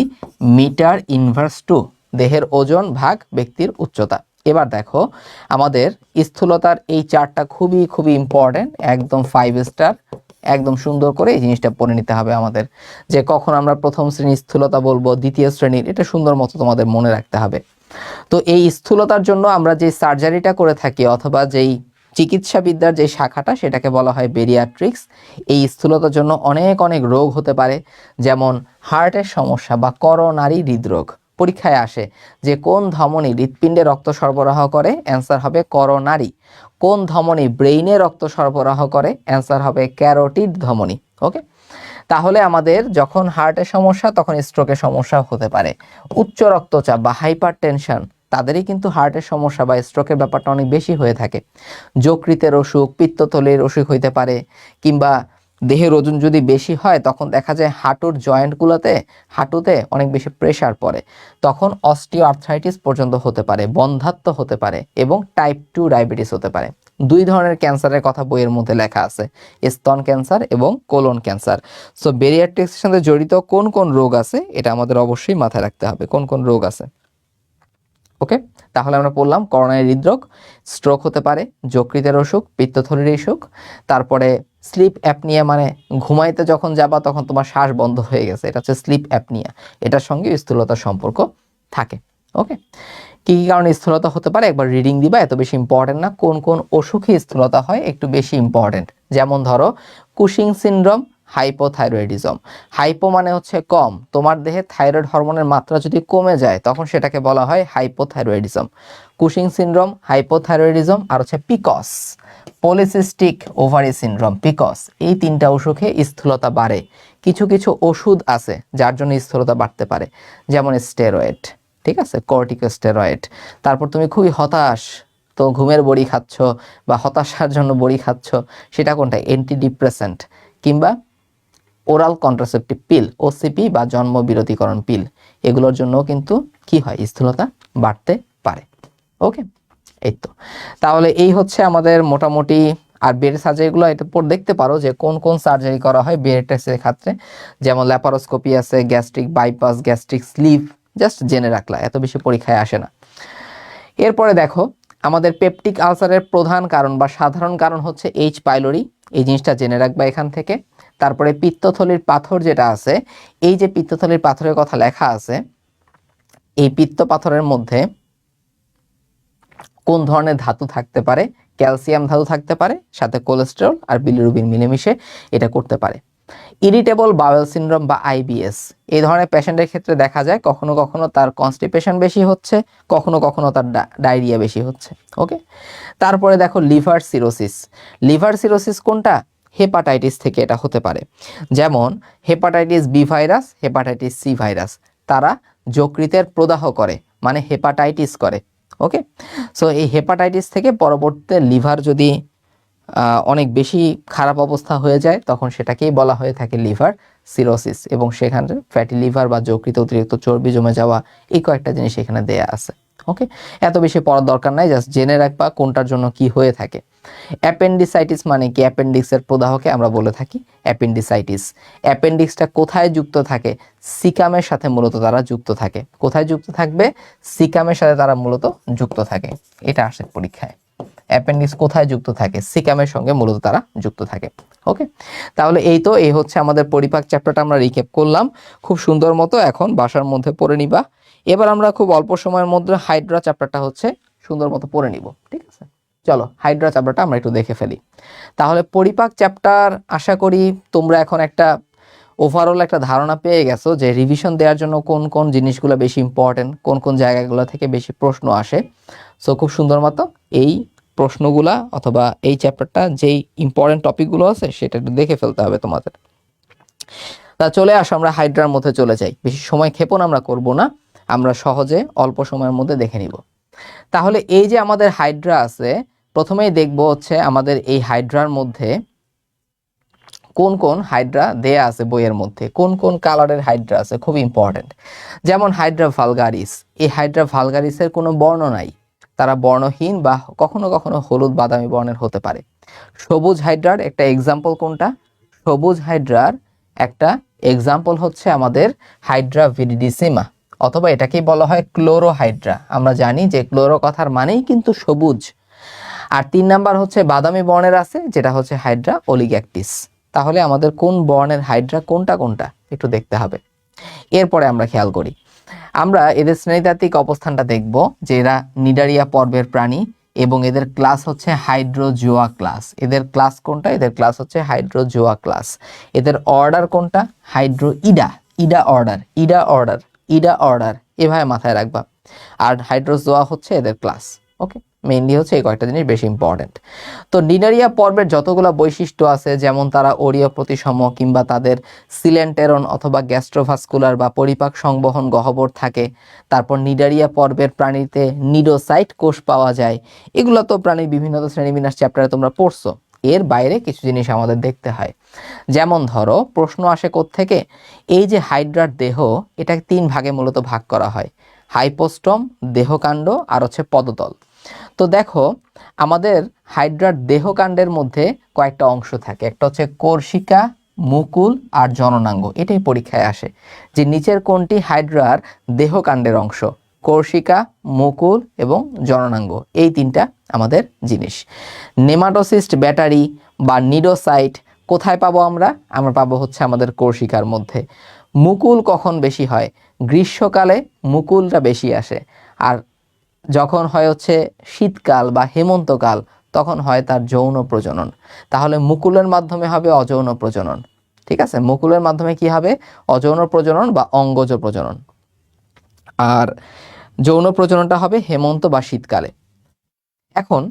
মিটার ইনভার্স টু, দেহের ওজন ভাগ ব্যক্তির উচ্চতা। এবার দেখো আমাদের স্থূলতার এই চার্টটা খুবই খুবই ইম্পর্টেন্ট, একদম 5 স্টার, একদম সুন্দর করে এই জিনিসটা পড়ে নিতে হবে আমাদের, যে কখন আমরা প্রথম শ্রেণীর স্থূলতা বলবো, দ্বিতীয় শ্রেণীর, এটা সুন্দর মতো তোমাদের মনে রাখতে হবে। তো এই স্থূলতার জন্য আমরা যে সার্জারিটা করে থাকি অথবা যেই চিকিৎসাবিদ্যার যে শাখাটা, সেটাকে বলা হয় বেরিয়াট্রিক্স। এই স্থূলতার জন্য অনেক অনেক রোগ হতে পারে, যেমন হার্টের সমস্যা বা করোনারি হৃদরোগ। পরীক্ষায় আসে যে কোন ধমনী হৃৎপিণ্ডে রক্ত সরবরাহ করে, অ্যান্সার হবে করোনারি। কোন ধমনী ব্রেইনে রক্ত সরবরাহ করে, অ্যান্সার হবে ক্যারোটিড ধমনী। ওকে, তাহলে আমাদের যখন হার্টের সমস্যা তখন স্ট্রোকের সমস্যা হতে পারে। উচ্চ রক্তচাপ বা হাইপার টেনশন, তাদেরই কিন্তু হার্টের সমস্যা বা স্ট্রোকের ব্যাপারটা অনেক বেশি হয়ে থাকে। যকৃতের অসুখ, পিত্তথলির অসুখ হইতে পারে, কিংবা দেহের ওজন যদি বেশি হয় তখন দেখা যায় হাঁটুর জয়েন্টগুলোতে, হাঁটুতে অনেক বেশি প্রেসার পড়ে, তখন অস্টিও আর্থ্রাইটিস পর্যন্ত হতে পারে, বন্ধ্যাত্ব হতে পারে এবং টাইপ 2 ডায়াবেটিস হতে পারে। 2 ধরনের ক্যান্সারের কথা বইয়ের মধ্যে লেখা আছে, স্তন ক্যান্সার এবং কোলন ক্যান্সার। সো বেরিয়াট্রিক্সের সাথে জড়িত কোন কোন রোগ আছে এটা আমাদের অবশ্যই মাথায় রাখতে হবে, কোন কোন রোগ আছে। ওকে, তাহলে আমরা পড়লাম করোনারি হৃদরোগ, স্ট্রোক হতে পারে, যকৃতের অসুখ, পিত্তথলির অসুখ, তারপরে স্লিপ অ্যাপনিয়া, মানে ঘুমাইতে যখন যাবা তখন তোমার শ্বাস বন্ধ হয়ে গেছে, এটা হচ্ছে স্লিপ অ্যাপনিয়া, এটার সঙ্গে স্থূলতার সম্পর্ক থাকে। ওকে, কি কি কারণে স্থূলতা হতে পারে একবার রিডিং দিবা, এত বেশি ইম্পর্টেন্ট না। কোন কোন অসুখে স্থূলতা হয় একটু বেশি ইম্পর্টেন্ট, যেমন ধরো কুশিং সিনড্রোম, হাইপোথাইরয়েডিজম। হাইপো মানে হচ্ছে কম, তোমার দেহে থাইরয়েড হরমোনের মাত্রা যদি কমে যায় তখন সেটাকে বলা হয় হাইপোথাইরয়েডিজম। কুশিং সিনড্রোম, হাইপোথাইরয়েডিজম, আর হচ্ছে peaks, polycystic ovary syndrome, peaks. এই 3টা অসুখে স্থূলতা বাড়ে। কিছু কিছু ওষুধ আছে যার জন্য স্থূলতা বাড়তে পারে, যেমন স্টেরয়েড, ঠিক আছে, কর্টিকোস্টেরয়েড। তারপর তুমি খুবই হতাশ, তো ঘুমের বড়ি খাচ্ছ বা হতাশার জন্য বড়ি খাচ্ছ, সেটা কোনটা, অ্যান্টি ডিপ্রেসেন্ট, কিংবা ওরাল কন্ট্রাসেপটিভ পিল, ওসিপি বা জন্ম বিরতিকরণ পিল, এগুলোর জন্য কিন্তু কি হয়, স্থূলতা বাড়তে পারে। ওকে, এই তো, তাহলে এই হচ্ছে আমাদের মোটামুটি। আর বেড সার্জারিগুলো এটা পর দেখতে পারো যে কোন কোন সার্জারি করা হয় বেডের ক্ষেত্রে, যেমন ল্যাপারোস্কোপি আছে, gastric bypass, gastric sleeve, just জেনে রাখলা, এত বেশি পরীক্ষায় আসে না। এরপরে দেখো আমাদের পেপটিক আলসারের প্রধান কারণ বা সাধারণ কারণ হচ্ছে এইচ পাইলোরি, এই জিনিসটা জেনে রাখবা এখান থেকে। তারপরে পিত্তথলির পাথর যেটা আছে, এই যে পিত্তথলির পাথরের কথা লেখা আছে, এই পিত্ত পাথরের মধ্যে কোন ধরনের ধাতু থাকতে পারে, ক্যালসিয়াম ধাতু থাকতে পারে, সাথে কোলেস্টেরল আর বিলিরুবিন মিলেমিশে এটা করতে পারে। ইরিটেবল বাওয়েল সিনড্রোম বা আইবিএস, এই ধরনের পেশেন্টের ক্ষেত্রে দেখা যায় কখনো কখনো তার কনস্টিপেশন বেশি হচ্ছে, কখনো কখনো তার ডায়রিয়া বেশি হচ্ছে। ওকে, তারপরে দেখো লিভার সিরোসিস। লিভার সিরোসিস কোনটা, হেপাটাইটিস থেকে এটা হতে পারে, যেমন hepatitis B virus, hepatitis C virus, তারা যকৃতের প্রদাহ করে, মানে হেপাটাইটিস করে। ওকে, সো এই হেপাটাইটিস থেকে পরবর্তীতে লিভার যদি অনেক বেশি খারাপ অবস্থা হয়ে যায় তখন সেটাকেই বলা হয়ে থাকে লিভার সিরোসিস, এবং সেখানে ফ্যাটি লিভার বা যকৃতে অতিরিক্ত চর্বি জমে যাওয়া, এই কয়েকটা জিনিস এখানে দেয়া আছে। ওকে, এত বেশি পড়ার দরকার নাই, জাস্ট জেনে রাখবা কোনটার জন্য কি হয়ে থাকে। অ্যাপেন্ডিসাইটিস মানে কি, অ্যাপেন্ডিক্সের প্রদাহকে আমরা বলে থাকি অ্যাপেন্ডিসাইটিস। অ্যাপেন্ডিক্সটা কোথায় যুক্ত থাকে, সিকামের সাথে মূলত তারা যুক্ত থাকে। কোথায় যুক্ত থাকবে, সিকামের সাথে তারা মূলত যুক্ত থাকে, এটা আসে পরীক্ষায়। অ্যাপেন্ডিক্স কোথায় যুক্ত থাকে, সিকামের সঙ্গে মূলত তারা যুক্ত থাকে। ওকে, তাহলে এই হচ্ছে আমাদের পরিপাক চ্যাপ্টারটা আমরা রিক্যাপ করলাম খুব সুন্দর মতো, এখন বাসার মধ্যে পড়ে নিবা। এবার আমরা খুব অল্প সময়ের মধ্যে হাইড্রা চ্যাপ্টারটা হচ্ছে সুন্দর মতো পড়ে নিব, ঠিক আছে। চলো হাইড্রা চ্যাপ্টারটা আমরা একটু দেখে ফেলি। তাহলে পরিপাক চ্যাপ্টার আশা করি তোমরা এখন একটা ওভারঅল একটা ধারণা পেয়ে গেছো যে রিভিশন দেওয়ার জন্য কোন কোন জিনিসগুলো বেশি ইম্পর্টেন্ট, কোন কোন জায়গাগুলো থেকে বেশি প্রশ্ন আসে। সো খুব সুন্দর মতো এই প্রশ্নগুলা অথবা এই চ্যাপ্টারটা যেই ইম্পর্টেন্ট টপিকগুলো আছে সেটা একটু দেখে ফেলতে হবে তোমাদের। তা চলে আসো আমরা হাইড্রার মধ্যে চলে যাই, বেশি সময় ক্ষেপণ আমরা করব না, আমরা সহজে অল্প সময়ের মধ্যে দেখে নিব। তাহলে এই যে আমাদের হাইড্রা আছে, প্রথমেই দেখব হচ্ছে আমাদের এই হাইড্রার মধ্যে কোন কোন হাইড্রা দেয়া আছে বইয়ের মধ্যে, কোন কোন কালারের হাইড্রা আছে, খুব ইম্পর্টেন্ট। যেমন হাইড্রা ভালগারিস, এই হাইড্রা ভালগারিসের কোনো বর্ণ নাই, তারা বর্ণহীন বা কখনো কখনো হলুদ বাদামি বর্ণের হতে পারে। সবুজ হাইড্রার একটা এক্সাম্পল কোনটা? সবুজ হাইড্রার একটা এক্সাম্পল হচ্ছে আমাদের হাইড্রা ভিরিডিসিমা, অথবা এটাকেই বলা হয় ক্লোরো হাইড্রা। আমরা জানি যে ক্লোরো কথার মানেই কিন্তু সবুজ। আর 3 নাম্বার হচ্ছে বাদামি বর্ণের আছে, যেটা হচ্ছে হাইড্রা অলিগ্যাকটিস। তাহলে আমাদের কোন বর্ণের হাইড্রা কোনটা কোনটা একটু দেখতে হবে। এরপরে আমরা খেয়াল করি, আমরা এদের শ্রেণীতাত্ত্বিক অবস্থানটা দেখব যে এরা নিডারিয়া পর্বের প্রাণী এবং এদের ক্লাস হচ্ছে হাইড্রোজোয়া ক্লাস। এদের ক্লাস কোনটা? এদের ক্লাস হচ্ছে হাইড্রোজোয়া ক্লাস। এদের অর্ডার কোনটা? Hydroida, ida order, ida order, ida order, এভাবে মাথায় রাখবা। আর হাইড্রোজোয়া হচ্ছে এদের ক্লাস। ওকে, মেইনলি হচ্ছে এই কয়েকটা জিনিস বেশি ইম্পর্টেন্ট। তো নিডারিয়া পর্বের যতগুলো বৈশিষ্ট্য আছে, যেমন তারা অরীয় প্রতিসম কিংবা তাদের সিলেন্টেরন অথবা গ্যাস্ট্রোভাস্কুলার বা পরিপাক সংবহন গহ্বর থাকে, তারপর নিডারিয়া পর্বের প্রাণীতে নিডোসাইট কোষ পাওয়া যায়, এগুলো তো প্রাণীর বিভিন্ন শ্রেণীবিন্যাস চ্যাপ্টারে তোমরা পড়ছো। এর বাইরে কিছু জিনিস আমাদের দেখতে হয়, যেমন ধরো প্রশ্ন আসে কোত্থেকে, এই যে হাইড্রার দেহ, এটাকে 3 ভাগে মূলত ভাগ করা হয়, হাইপোস্টম, দেহকাণ্ড আর হচ্ছে পদতল। তো দেখো আমাদের হাইড্রার দেহকাণ্ডের মধ্যে কয়েকটা অংশ থাকে, একটা হচ্ছে কোর্শিকা, মুকুল আর জননাঙ্গ। এটাই পরীক্ষায় আসে যে নিচের কোনটি হাইড্রার দেহকাণ্ডের অংশ। কোর্শিকা, মুকুল এবং জননাঙ্গ, এই 3টা আমাদের জিনিস। নেমাটোসিস্ট ব্যাটারি বা নিডোসাইট কোথায় পাবো আমরা? আমরা পাবো হচ্ছে আমাদের কোর্শিকার মধ্যে। মুকুল কখন বেশি হয়? গ্রীষ্মকালে মুকুলটা বেশি আসে, আর যখন হয় হচ্ছে শীতকাল বা হেমন্তকাল, তখন হয় তার যৌন প্রজনন। তাহলে মুকুলের মাধ্যমে হবে অযৌন প্রজনন। ঠিক আছে, মুকুলের মাধ্যমে কি হবে? অযৌন প্রজনন বা অঙ্গজ প্রজনন। আর যৌন প্রজননটা হবে হেমন্ত বা শীতকালে। এখন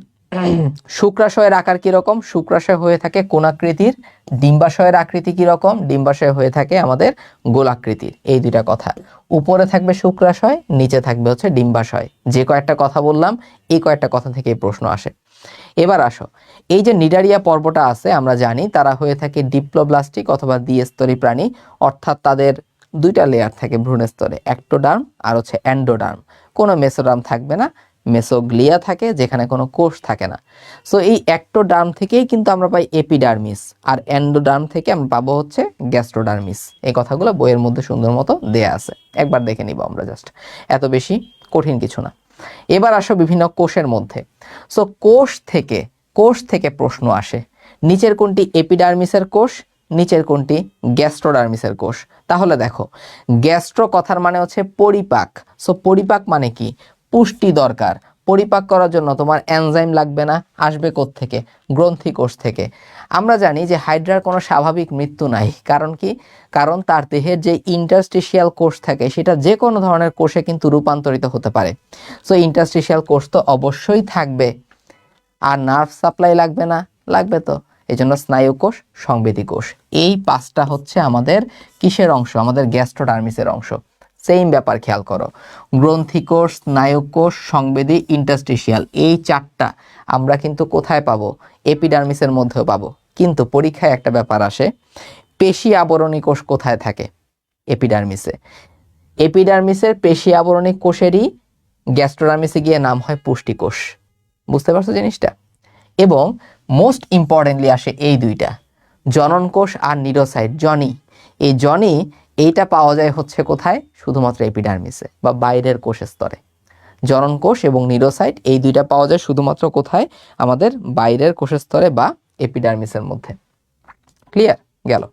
শুক্রাশয়ের আকার কিরকম? শুক্রাশয় হয়ে থাকে কোণাকৃতির। ডিম্বাশয়ের আকৃতি কিরকম? ডিম্বাশয় হয়ে থাকে আমাদের গোলাকৃতির। এই 2টা কথা, উপরে থাকবে শুক্রাশয়, নিচে থাকবে হচ্ছে ডিম্বাশয়। যে কয়েকটা কথা বললাম, এই কয়েকটা কথা থেকে এই প্রশ্ন আসে। এবার আসো, এই যে নিডারিয়া পর্বটা আছে, আমরা জানি তারা হয়ে থাকে ডিপ্লোব্লাস্টিক অথবা দ্বিস্তরী প্রাণী, অর্থাৎ তাদের 2টা লেয়ার থাকে ভ্রূণ স্তরে, অ্যাক্টোডার্ম আর হচ্ছে অ্যান্ডোডার্ম। কোনো মেসোডার্ম থাকবে না, মেসোগ্লিয়া থাকে যেখানে কোনো কোষ থাকে না। সো এই অ্যাক্টোডার্ম থেকেই কিন্তু আমরা পাই এপিডার্মিস, আর অ্যান্ডোডার্ম থেকে আমরা পাবো হচ্ছে গ্যাস্ট্রোডার্মিস। এই কথাগুলো বইয়ের মধ্যে সুন্দর মতো দেয়া আছে, একবার দেখে নিব আমরা জাস্ট, এত বেশি কঠিন কিছু না। এবার আসো বিভিন্ন কোষের মধ্যে। সো কোষ থেকে প্রশ্ন আসে, নিচের কোনটি এপিডার্মিসের কোষ, নিচের কোনটি গ্যাস্ট্রোডার্মিসের কোষ। তাহলে দেখো, গ্যাস্ট্রো কথার মানে হচ্ছে পরিপাক। সো পরিপাক মানে কি? পুষ্টি দরকার। পরিপাক করার জন্য তোমার এনজাইম লাগবে না, আসবে কোত্থেকে? গ্রন্থি কোষ থেকে। আমরা জানি যে হাইড্রার কোনো স্বাভাবিক মৃত্যু নাই। কারণ কি? কারণ তার দেহের যে ইন্টারস্টিশিয়াল কোষ থাকে, সেটা যে কোনো ধরনের কোষে কিন্তু রূপান্তরিত হতে পারে। সো ইন্টারস্টিশিয়াল কোষ তো অবশ্যই থাকবে। আর নার্ভ সাপ্লাই লাগবে না? লাগবে তো। এই জন্য স্নায়ু কোষ, সংবেদী কোষ, এই 5টা হচ্ছে আমাদের কিসের অংশ? আমাদের গ্যাস্ট্রোডার্মিসের অংশ। সেম ব্যাপার খেয়াল করো, গ্রন্থি কোষ, স্নায়ু কোষ, সংবেদী, ইন্টারস্টিশিয়াল, এই 4টা আমরা কিন্তু কোথায় পাবো? এপিডার্মিসের মধ্যেও পাবো। কিন্তু পরীক্ষায় একটা ব্যাপার আসে, পেশি আবরণী কোষ কোথায় থাকে? এপিডার্মিসে। এপিডার্মিসের পেশি আবরণী কোষেরই গ্যাস্ট্রোডার্মিসে গিয়ে নাম হয় পুষ্টিকোষ। বুঝতে পারছো জিনিসটা? এবং মোস্ট ইম্পর্টেন্টলি আসে এই 2টা, জনন কোষ আর নিডোসাইট, জনি। এই জনি এইটা পাওয়া যায় হচ্ছে কোথায়? শুধুমাত্র এপিডার্মিসে বা বাইরের কোষ স্তরে। জনন কোষ এবং নিডোসাইট এই 2টা পাওয়া যায় শুধুমাত্র কোথায়? আমাদের বাইরের কোষ স্তরে বা এপিডার্মিসের মধ্যে। ক্লিয়ার গেল?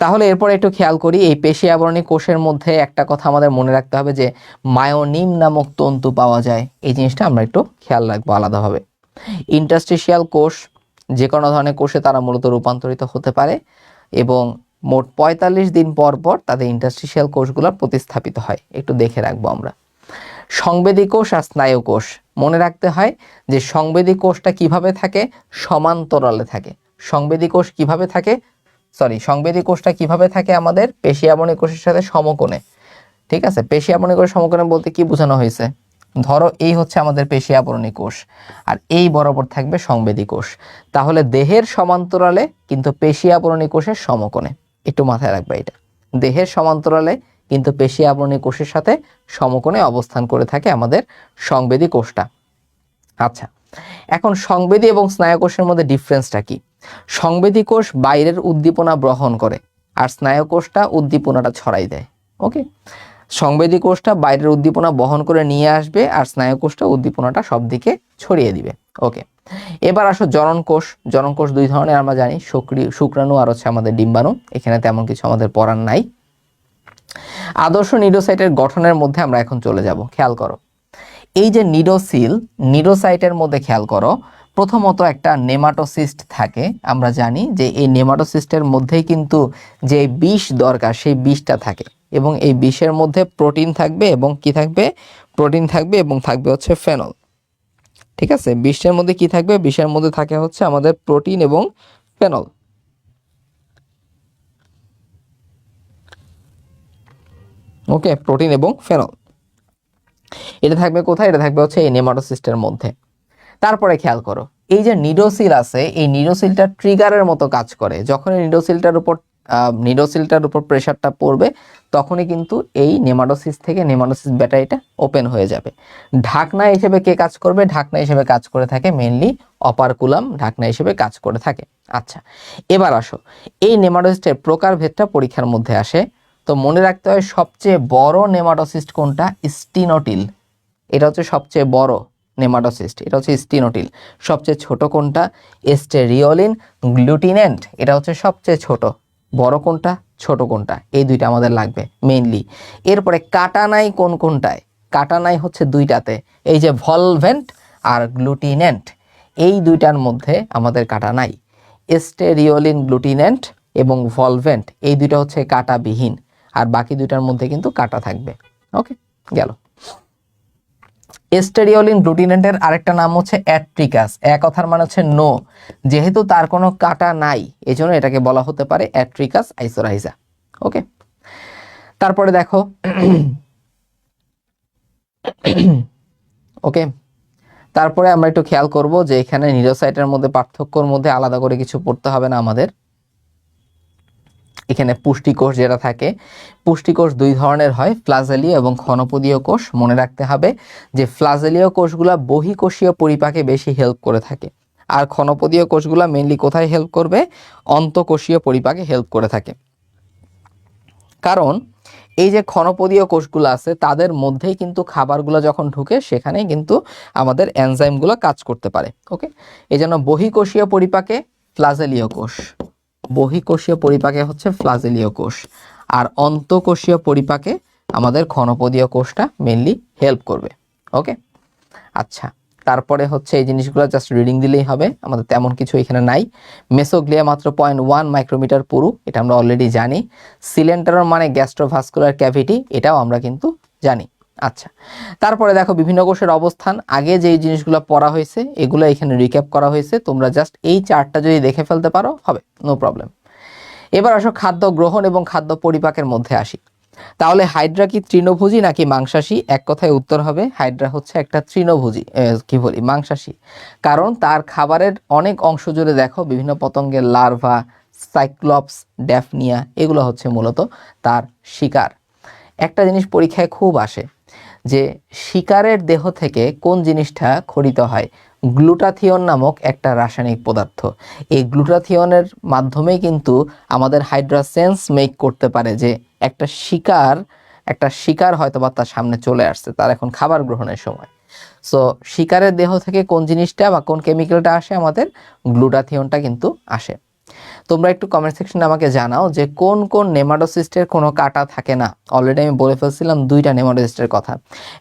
তাহলে এরপর একটু খেয়াল করি, এই পেশি আবরণী কোষের মধ্যে একটা কথা আমাদের মনে রাখতে হবে যে মায়োনিম নামক তন্তু পাওয়া যায়। এই জিনিসটা আমরা একটু খেয়াল রাখবো আলাদাভাবে। ইন্টারস্টিশিয়াল কোষ যে কোনো ধরনের কোষে তারা মূলত রূপান্তরিত হতে পারে, এবং মোট ৪৫ দিন পর পর তাদের ইন্টারস্টিশিয়াল কোষগুলো প্রতিস্থাপিত হয়। একটু দেখে রাখবো আমরা। সংবেদী কোষ আর স্নায়ু কোষ, মনে রাখতে হয় যে সংবেদী কোষটা কিভাবে থাকে, সমান্তরালে থাকে। সংবেদী কোষ কিভাবে থাকে, সংবেদী কোষটা কিভাবে থাকে আমাদের পেশি আবরণী কোষের সাথে সমকোণে। ঠিক আছে, পেশি আবরণী কোষ সমকোণে বলতে কি বোঝানো হয়েছে, ধরো এই হচ্ছে আমাদের পেশি আবরণী কোষ আর এই বরাবর থাকবে সংবেদী কোষ, তাহলে দেহের সমান্তরালে কিন্তু পেশি আবরণী কোষের সমকোণে। একটু মাথায় রাখবে এটা, দেহের সমান্তরালে কিন্তু পেশি আবরণী কোষের সাথে সমকোণে অবস্থান করে থাকে আমাদের সংবেদী কোষটা। আচ্ছা, এখন সংবেদী এবং স্নায়ু কোষের মধ্যে ডিফারেন্সটা কি? সংবেদী কোষ বাইরের উদ্দীপনা গ্রহণ করে আর স্নায়ু কোষটা উদ্দীপনাটা ছড়াই দেয়। ওকে, সংবেদী কোষটা বাইরের উদ্দীপনা বহন করে নিয়ে আসবে আর স্নায়ু কোষটা উদ্দীপনাটা সব দিকে ছড়িয়ে দিবে। ওকে, এবার আসো জনন কোষ। জনন কোষ দুই ধরনের আমরা জানি, শুক্রাণু আর হচ্ছে আমাদের ডিম্বাণু। এখানে তেমন কিছু আমাদের পড়ার নাই। আদর্শ নিডোসাইটের গঠনের মধ্যে আমরা এখন চলে যাব। খেয়াল করো, এই যে নিডোসিল, নিডোসাইটের মধ্যে খেয়াল করো, প্রথমত একটা নেমাটোসিস্ট থাকে। আমরা জানি যে এই নেমাটোসিস্টের মধ্যেই কিন্তু যে বিষ দরকার সেই বিষটা থাকে এবং এই বিষের মধ্যে প্রোটিন থাকবে এবং কি থাকবে, প্রোটিন থাকবে এবং থাকবে হচ্ছে ফেনল। ঠিক আছে, বিষের মধ্যে কি থাকবে, বিষের মধ্যে থাকে হচ্ছে আমাদের প্রোটিন এবং ফেনল। ওকে, প্রোটিন এবং ফেনল এটা থাকবে কোথায়, এটা থাকবে হচ্ছে এই নেমাটোসিস্টের মধ্যে। তারপরে খেয়াল করো, এই যে নিডোসিল আছে, এই নিডোসিলটা ট্রিগারের মতো কাজ করে। যখন নিডোসিলটার উপর প্রেসারটা পড়বে তখনই কিন্তু এই নেমাটোসিস থেকে নেমাটোসিস ব্যাটারিটা ওপেন হয়ে যাবে। ঢাকনা হিসেবে কে কাজ করবে, ঢাকনা হিসেবে কাজ করে থাকে মেইনলি অপারকুলাম, ঢাকনা হিসেবে কাজ করে থাকে। আচ্ছা, এবার আসো এই নেমাটোসিস্টের প্রকারভেদটা পরীক্ষার মধ্যে আসে। তো মনে রাখতে হয় সবচেয়ে বড় নেমাটোসিস্ট কোনটা, স্টিনোটিল। এটা হচ্ছে সবচেয়ে বড় নেমাটোসিস্ট, এটা হচ্ছে স্টিনোটিল। সবচেয়ে ছোট কোনটা, এস্টেরিওলিন গ্লুটিনেন্ট। এটা হচ্ছে সবচেয়ে ছোট। বড় কোনটা, ছোট কোনটা, এই দুইটা আমাদের লাগবে মেইনলি। এরপরে কাটা নাই কোন কোনটায়, কাটা নাই হচ্ছে দুইটাতে, এই যে ভলভেন্ট আর গ্লুটিনেন্ট, এই দুইটার মধ্যে আমাদের কাটা নাই। এস্টেরিওলিন গ্লুটিনেন্ট এবং ভলভেন্ট এই দুইটা হচ্ছে কাটাবিহীন, আর বাকি দুইটার মধ্যে কিন্তু কাটা থাকবে। ওকে, গেল। এস্টেরিওলিন গ্লুটিনেন্টের আরেকটা নাম হচ্ছে অ্যাট্রিকাস। এক কথার মানে হচ্ছে নো, যেহেতু তার কোনো কাটা নাই এজন্য এটাকে বলা হতে পারে অ্যাট্রিকাস আইসোরাইজা। ওকে, তারপরে দেখো ওকে, তারপরে আমরা একটু খেয়াল করব যে এখানে নিউরোসাইটের মধ্যে পার্থক্যর মধ্যে আলাদা করে কিছু পড়তে হবে না আমাদের। এখানে পুষ্টিকোষ যেটা থাকে, পুষ্টিকোষ দুই ধরনের হয়, ফ্লাজেলীয় এবং ক্ষণপদীয় কোষ। মনে রাখতে হবে যে ফ্লাজেলীয় কোষগুলা বহিঃকোষীয় পরিপাকে বেশি হেল্প করে থাকে, আর ক্ষণপদীয় কোষগুলা মেইনলি কোথায় হেল্প করবে, অন্তঃকোষীয় পরিপাকে হেল্প করে থাকে। কারণ এই যে ক্ষণপদীয় কোষগুলো আছে তাদের মধ্যেই কিন্তু খাবারগুলো যখন ঢুকে সেখানেই কিন্তু আমাদের এনজাইমগুলো কাজ করতে পারে। ওকে, এই জন্য বহিঃকোষীয় পরিপাকে ফ্লাজেলীয় কোষ, বহিঃকোষীয় পরিপাকে হচ্ছে ফ্লাজেলীয় কোষ, আর অন্তঃকোষীয় পরিপাকে আমাদের ক্ষণপদীয় কোষটা মেইনলি হেল্প করবে। ওকে, আচ্ছা, তারপরে হচ্ছে এই জিনিসগুলো জাস্ট রিডিং দিলেই হবে, আমাদের তেমন কিছু এখানে নাই। মেসোগ্লিয়া মাত্র 0.1 মাইক্রোমিটার পুরু, এটা আমরা অলরেডি জানি। সিলেন্টারন মানে গ্যাস্ট্রোভাস্কুলার ক্যাভিটি, এটাও আমরা কিন্তু জানি। আচ্ছা, তারপরে দেখো বিভিন্ন কোষের অবস্থান। আগে যে জিনিসগুলো পড়া হয়েছে এগুলো এখানে রিক্যাপ করা হয়েছে, তোমরা জাস্ট এই চার্টটা যদি দেখে ফেলতে পারো হবে, নো প্রবলেম। এবার আসো খাদ্য গ্রহণ এবং খাদ্য পরিপাকের মধ্যে আসি। তাহলে হাইড্রা কি তৃণভোজী নাকি মাংসাশী? এক কথায় উত্তর হবে হাইড্রা হচ্ছে একটা তৃণভোজী, মাংসাশী। কারণ তার খাবারের অনেক অংশ জুড়ে দেখো বিভিন্ন পতঙ্গের লার্ভা, সাইক্লপস, ড্যাফনিয়া, এগুলো হচ্ছে মূলত তার শিকার। একটা জিনিস পরীক্ষায় খুব আসে যে শিকারের দেহ থেকে কোন জিনিসটা খরিত হয়, গ্লুটাথিয়ন নামক একটা রাসায়নিক পদার্থ। এই গ্লুটাথিয়নের মাধ্যমেই কিন্তু আমাদের হাইড্রা সেন্স মেক করতে পারে যে একটা শিকার হয়তো বা তার সামনে চলে আসছে, তার এখন খাবার গ্রহণের সময়। সো শিকারের দেহ থেকে কোন জিনিসটা বা কোন কেমিক্যালটা আসে, আমাদের গ্লুটাথিয়নটা কিন্তু আসে। তোমরা একটু কমেন্ট সেকশনে আমাকে জানাও যে কোন কোন নেমাটোসিস্টের কোনো কাটা থাকে না। অলরেডি আমি বলে ফেলছিলাম দুইটা নেমাটোসিস্টের কথা,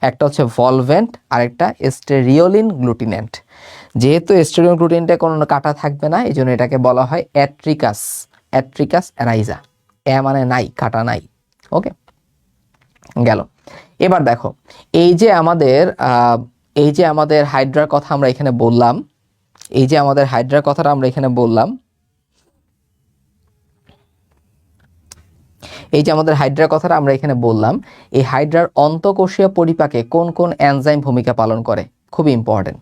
একটা হচ্ছে ভলভেন্ট আর একটা এস্টেরিওলিন গ্লুটিনেন্ট। যেহেতু এস্টেরিওলিন গ্লুটিনেন্টে কোনো কাটা থাকবে না এই জন্য এটাকে বলা হয় অ্যাট্রিকাস, অ্যাট্রিকাস অ্যারাইজা। এ মানে নাই, কাটা নাই। ওকে, গেল। এবার দেখো এই যে আমাদের হাইড্রার কথা আমরা এখানে বললাম, এই যে আমাদের হাইড্রার কথাটা আমরা এখানে বললাম, এই যে আমাদের হাইড্রার কথাটা আমরা এখানে বললাম, এই হাইড্রার অন্তঃকোষীয় পরিপাকে কোন কোন এনজাইম ভূমিকা পালন করে, খুবই ইম্পর্টেন্ট।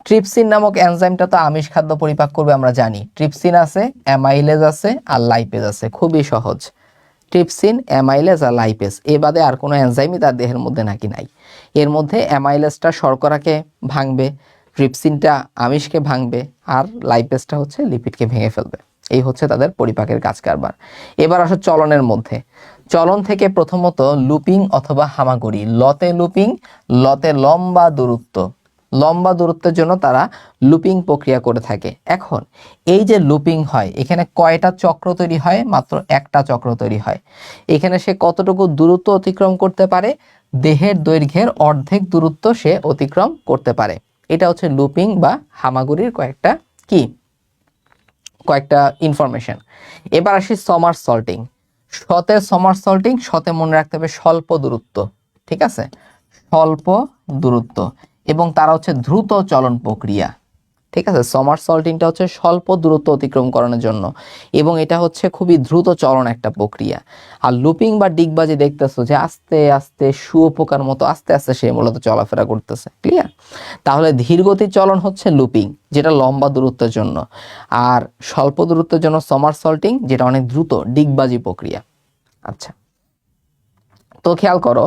ট্রিপসিন নামক এনজাইমটা তো আমিষ খাদ্য পরিপাক করবে, আমরা জানি। ট্রিপসিন আছে, অ্যামাইলেজ আছে, আর লাইপেজ আছে, খুবই সহজ। ট্রিপসিন, অ্যামাইলেজ আর লাইপেজ, এ বাদে আর কোনো এনজাইমই তার দেহের মধ্যে নাকি নাই। এর মধ্যে অ্যামাইলেজটা শর্করাকে ভাঙবে, ট্রিপসিনটা আমিষকে ভাঙবে, আর লাইপেজটা হচ্ছে লিপিডকে ভেঙে ফেলবে। এই হচ্ছে তাদের পরিপাকের কাজ কারবার। এবার আসো চলনের মধ্যে। চলন থেকে প্রথমত লুপিং অথবা হামাগুড়ি, লতে লুপিং, লতে লম্বা দূরত্ব, লম্বা দূরত্বের জন্য তারা লুপিং প্রক্রিয়া করে থাকে। এখন এই যে লুপিং হয়, এখানে কয়টা চক্র তৈরি হয়? মাত্র একটা চক্র তৈরি হয়। এখানে সে কতটুকু দূরত্ব অতিক্রম করতে পারে? দেহের দৈর্ঘ্যের অর্ধেক দূরত্ব সে অতিক্রম করতে পারে। এটা হচ্ছে লুপিং বা হামাগুড়ির কয়েকটা ইনফরমেশন। এবার আসি সমারসল্টিং। শতে সমারসল্টিং, শতে মনে রাখতে হবে স্বল্প দূরত্ব, ঠিক আছে, স্বল্প দূরত্ব, এবং তারা হচ্ছে দ্রুত চলন প্রক্রিয়া, ঠিক আছে। সমারসল্টিংটা হচ্ছে স্বল্প দূরত্ব অতিক্রম করানোর জন্য, এবং এটা হচ্ছে খুবই দ্রুত চলন একটা প্রক্রিয়া। আর লুপিং বা ডিগবাজি দেখতেছো যে আস্তে আস্তে শুয়োপোকার মতো আস্তে আস্তে সে মূলত চলাফেরা করতেছে, ক্লিয়ার। তাহলে ধীরগতির চলন হচ্ছে লুপিং, যেটা লম্বা দূরত্বের জন্য, আর স্বল্প দূরত্বের জন্য সমারসল্টিং, যেটা অনেক দ্রুত ডিগবাজি প্রক্রিয়া। আচ্ছা, তো খেয়াল করো,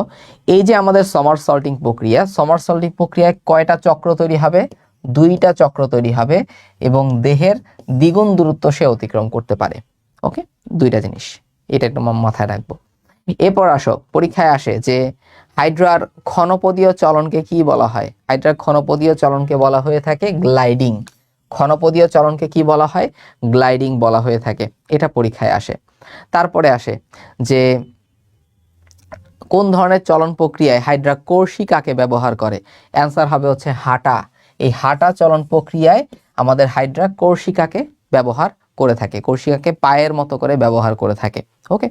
এই যে আমাদের সমারসল্টিং প্রক্রিয়া, সমারসল্টিং প্রক্রিয়ায় কয়টা চক্র তৈরি হবে? দুইটা চক্র তৈরি হবে, এবং দেহের দ্বিগুণ দূরত্ব সে অতিক্রম করতে পারে। ওকে, দুইটা জিনিস, এটা একটু মাথায় রাখবো। এরপর আসো, পরীক্ষায় আসে যে হাইড্রার ক্ষণপদীয় চলনকে কি বলা হয়? হাইড্রার ক্ষণপদীয় চলনকে বলা হয়ে থাকে গ্লাইডিং। ক্ষণপদীয় চলনকে কি বলা হয়? গ্লাইডিং বলা হয়ে থাকে। এটা পরীক্ষায় আসে। তারপরে আসে যে কোন ধরনের চলন প্রক্রিয়ায় হাইড্রা কোর্সিকাকে ব্যবহার করে? অ্যান্সার হবে হচ্ছে হাঁটা। এই হাঁটা চলন প্রক্রিয়ায় আমাদের হাইড্রা কোর্সিকাকে ব্যবহার করে থাকে, কোর্সিকাকে পায়ের মতো করে ব্যবহার করে থাকে। ওকে,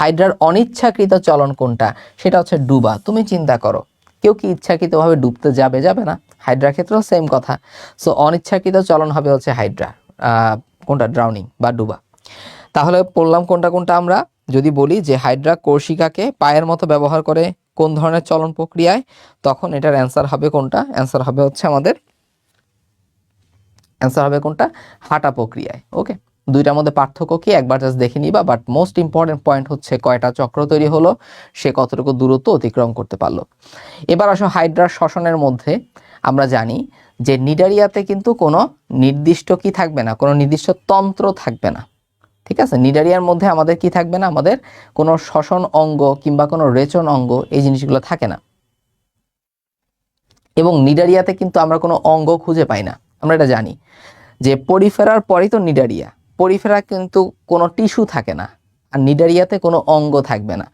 হাইড্রার অনিচ্ছাকৃত চলন কোনটা? সেটা হচ্ছে ডুবা। তুমি চিন্তা করো, কেউ কি ইচ্ছাকৃতভাবে ডুবতে যাবে? যাবে না। হাইড্রার ক্ষেত্রেও সেম কথা। সো অনিচ্ছাকৃত চলন হবে হচ্ছে হাইড্রা কোনটা? ড্রাউনিং বা ডুবা। তাহলে পড়লাম কোনটা কোনটা আমরা। যদি বলি যে হাইড্রা কোর্সিকাকে পায়ের মতো ব্যবহার করে কোন ধরনের চলন প্রক্রিয়ায়, তখন এটার অ্যান্সার হবে কোনটা? অ্যান্সার হবে হচ্ছে আমাদের অ্যান্সার হবে কোনটা? হাঁটা প্রক্রিয়ায়। ওকে, দুইটার মধ্যে পার্থক্য কি একবার জাস্ট দেখে নিবা, বাট মোস্ট ইম্পর্টেন্ট পয়েন্ট হচ্ছে কয়টা চক্র তৈরি হলো, সে কতটুকু দূরত্ব অতিক্রম করতে পারলো। এবার আসো হাইড্রার শ্বসনের মধ্যে। আমরা জানি যে নিডারিয়াতে কিন্তু কোনো নির্দিষ্ট কি থাকবে না, কোনো নির্দিষ্ট তন্ত্র থাকবে না, ঠিক আছে। নিডারিয়ার মধ্যে আমাদের কি থাকবে না? আমাদের কোনো শ্বসন অঙ্গ কিংবা কোনো রেচন অঙ্গ, এই জিনিসগুলো থাকে না। এবং নিডারিয়াতে কিন্তু আমরা কোনো অঙ্গ খুঁজে পাই না। আমরা এটা জানি যে পরিফেরার পরেই তো নিডারিয়া, পরিফেরা কিন্তু কোনো টিস্যু থাকে না, আর নিডারিয়াতে কোনো অঙ্গ থাকবে না।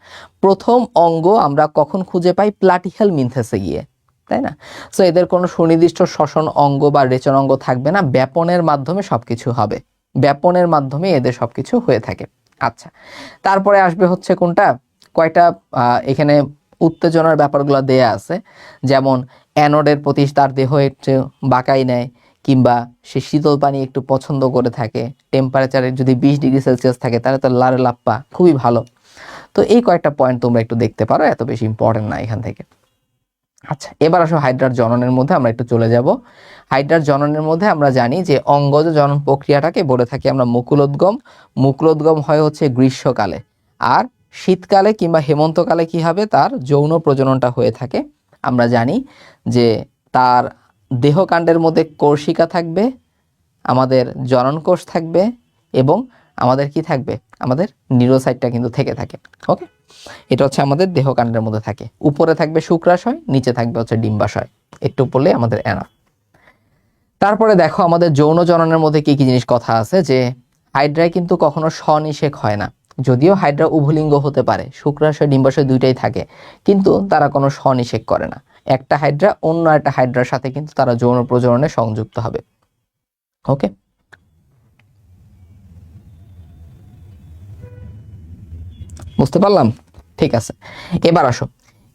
প্রথম অঙ্গ আমরা কখন খুঁজে পাই? প্লাটিহেল মিনথেসে গিয়ে, তাই না? সো এদের কোনো সুনির্দিষ্ট শ্বসন অঙ্গ বা রেচন অঙ্গ থাকবে না, ব্যাপনের মাধ্যমে সবকিছু হবে, ব্যাপনের মাধ্যমে এদের সবকিছু হয়ে থাকে। আচ্ছা, তারপরে আসবে হচ্ছে কোনটা? কয়টা এখানে উত্তেজনার ব্যাপারগুলো দেয়া আছে, যেমন অ্যানোডের প্রতি তার দেহ একটু বাঁকাই নেয়, কিংবা সে শীতল পানি একটু পছন্দ করে থাকে, টেম্পারেচারে যদি 20 ডিগ্রি সেলসিয়াস থাকে তাহলে তো লারে লাপ্পা, খুবই ভালো। তো এই কয়েকটা পয়েন্ট তোমরা একটু দেখতে পারো, এত বেশি ইম্পর্টেন্ট না এখান থেকে। আচ্ছা, এবার আসো হাইড্রার জননের মধ্যে আমরা একটু চলে যাব। হাইড্রার জননের মধ্যে আমরা জানি যে অঙ্গজ জনন প্রক্রিয়াটাকে বলে থাকি আমরা মুকুলোদ্গম। মুকুলোদ্গম হয় হচ্ছে গ্রীষ্মকালে, আর শীতকালে কিংবা হেমন্তকালে কি হবে? তার যৌন প্রজননটা হয়ে থাকে। আমরা জানি যে তার দেহকাণ্ডের মধ্যে কোর্সিকা থাকবে, আমাদের জনন কোষ থাকবে, এবং আমাদের কি থাকবে? আমাদের নিউরোসাইটটা কিন্তু থেকে থাকে। ওকে, এটা হচ্ছে আমাদের দেহকাণ্ডের মধ্যে থাকে। উপরে থাকবে শুক্রাশয়, নিচে থাকবে হচ্ছে ডিম্বাশয়। একটু পড়লে আমাদের এনাফ। তারপরে দেখো আমাদের যৌন জননের মধ্যে কি কি জিনিস কথা আছে, যে হাইড্রায় কিন্তু কখনো স্বনিষেক হয় না। যদিও হাইড্রা উভলিঙ্গ হতে পারে, শুক্রাশয় ডিম্বাশয় দুইটাই থাকে, কিন্তু তারা কোনো স্বনিষেক করে না। একটা হাইড্রা অন্য একটা হাইড্রার সাথে কিন্তু তারা যৌন প্রজননে সংযুক্ত হবে। ওকে, বুঝতে পারলাম? ঠিক আছে, এবার আসো।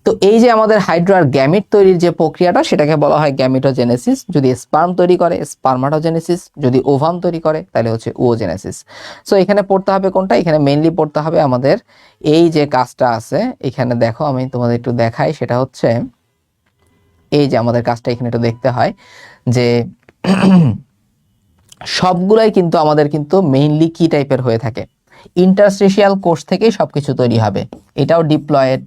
তো এই যে আমাদের হাইড্রার গ্যামিট তৈরির যে প্রক্রিয়াটা, সেটাকে বলা হয় গ্যামিটোজেনেসিস। যদি স্পার্ম তৈরি করে স্পার্মাটোজেনেসিস, যদি ওভাম তৈরি করে তাহলে হচ্ছে ওজেনেসিস। সো এখানে পড়তে হবে কোনটা? এখানে মেইনলি পড়তে হবে আমাদের এই যে কাজটা আছে, এখানে দেখো আমি তোমাদের একটু দেখাই, সেটা হচ্ছে এই যে আমাদের কাজটা এখানে একটু দেখতে হয় যে সবগুলাই কিন্তু আমাদের কিন্তু মেইনলি কি টাইপের হয়ে থাকে, ইন্টারস্টিশিয়াল কোষ থেকেই সবকিছু তৈরি হবে। এটাও ডিপ্লয়েড,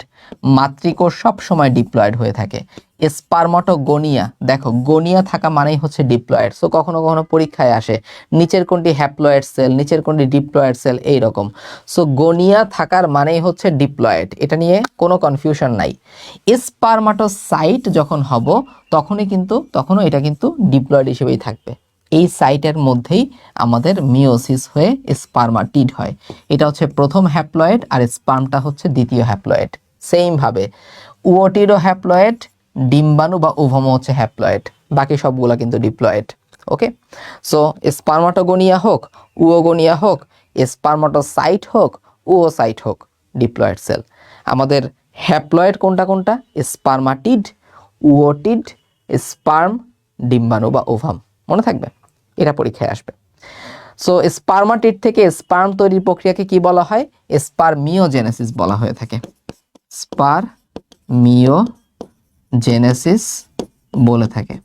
মাতৃকোষ সব সময় ডিপ্লয়েড হয়ে থাকে। স্পার্মাটোগোনিয়া, দেখো গোনিয়া থাকা মানেই হচ্ছে ডিপ্লয়েড। সো কখনো কখনো পরীক্ষায় আসে নিচের কোনটি হ্যাপ্লয়েড সেল, নিচের কোনটি ডিপ্লয়েড সেল, এইরকম। সো গোনিয়া থাকার মানেই হচ্ছে ডিপ্লয়েড, এটা নিয়ে কোনো কনফিউশন নাই। স্পার্মাটোসাইট যখন হব তখনও এটা কিন্তু ডিপ্লয়েড হিসেবেই থাকবে। এই সাইটের মধ্যেই আমাদের মিওসিস হয়ে স্পার্মাটিড হয়। এটা হচ্ছে প্রথম হ্যাপ্লয়েড আর স্পার্মটা হচ্ছে দ্বিতীয় হ্যাপ্লয়েড। সেম ভাবে উওটিডও হ্যাপ্লয়েড, ডিম্বাণু বা ওভামও হচ্ছে হ্যাপ্লয়েড, বাকি সবগুলা কিন্তু ডিপ্লয়েড। ওকে, সো স্পার্মাটোগোনিয়া হোক, উওগোনিয়া হোক, স্পার্মাটোসাইট হোক, উওসাইট হোক, ডিপ্লয়েড সেল। আমাদের হ্যাপ্লয়েড কোনটা কোনটা? স্পার্মাটিড, উওটিড, স্পার্ম, ডিম্বাণু বা ওভাম। মনে থাকবে, এটা পরীক্ষায় আসবে। সো স্পার্মাটিড থেকে স্পার্ম তৈরির প্রক্রিয়াকে কি বলা হয়? স্পারমিওজেনেসিস বলা হয়ে থাকে। স্পারমিওজেনেসিস বলে থাকে।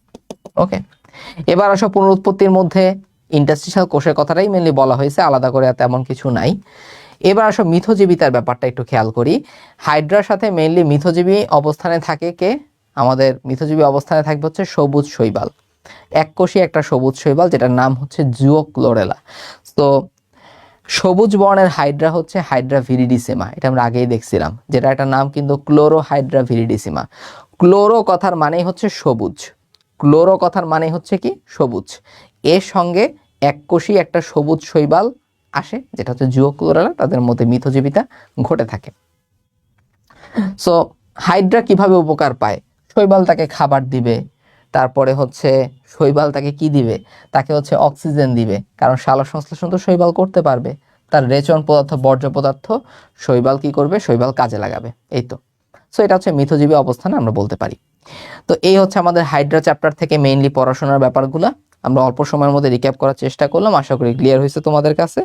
ওকে, এবার আসো পুনরুৎপত্তির মধ্যে ইন্টারস্টিশিয়াল কোষের কথাটাই মেনলি বলা হয়েছে, আলাদা করে তেমন কিছু নাই। এবার আসো মিথজীবিতার ব্যাপারটা একটু খেয়াল করি। হাইড্রার সাথে মেইনলি মিথজীবী অবস্থানে থাকে কে? আমাদের মিথজীবী অবস্থানে থাকবে হচ্ছে সবুজ শৈবাল, এককোষী একটা সবুজ শৈবাল, যেটার নাম হচ্ছে জুওক্লোরেলা। তো সবুজ বর্ণের হাইড্রা হচ্ছে হাইড্রা ভিরিডিসিমা, এটা আমরা আগেই দেখছিলাম, যেটা একটা নাম কিন্তু ক্লোরোহাইড্রা ভিরিডিসিমা। ক্লোরো কথার মানেই হচ্ছে সবুজ, ক্লোরো কথার মানে হচ্ছে কি? সবুজ। এর সঙ্গে এককোষী একটা সবুজ শৈবাল আসে, যেটা হচ্ছে জুওক্লোরেলা, তাদের মধ্যে মিথজীবিতা ঘটে থাকে। সো হাইড্রা কিভাবে উপকার পায়? শৈবাল তাকে খাবার দিবে, তারপরে হচ্ছে শৈবাল তাকে কি দিবে? তাকে হচ্ছে অক্সিজেন দিবে, কারণ সালোক সংশ্লেষণ তো শৈবাল করতে পারবে। তার রেচন পদার্থ, বর্জ্য পদার্থ শৈবাল কি করবে? শৈবাল কাজে লাগাবে। এই তো। সো এটা হচ্ছে মিথজীবী অবস্থানে আমরা বলতে পারি। তো এই হচ্ছে আমাদের হাইড্রা চ্যাপ্টার থেকে মেইনলি পড়াশোনার ব্যাপারগুলো আমরা অল্প সময়ের মধ্যে রিক্যাপ করার চেষ্টা করলাম। আশা করি ক্লিয়ার হয়েছে তোমাদের কাছে।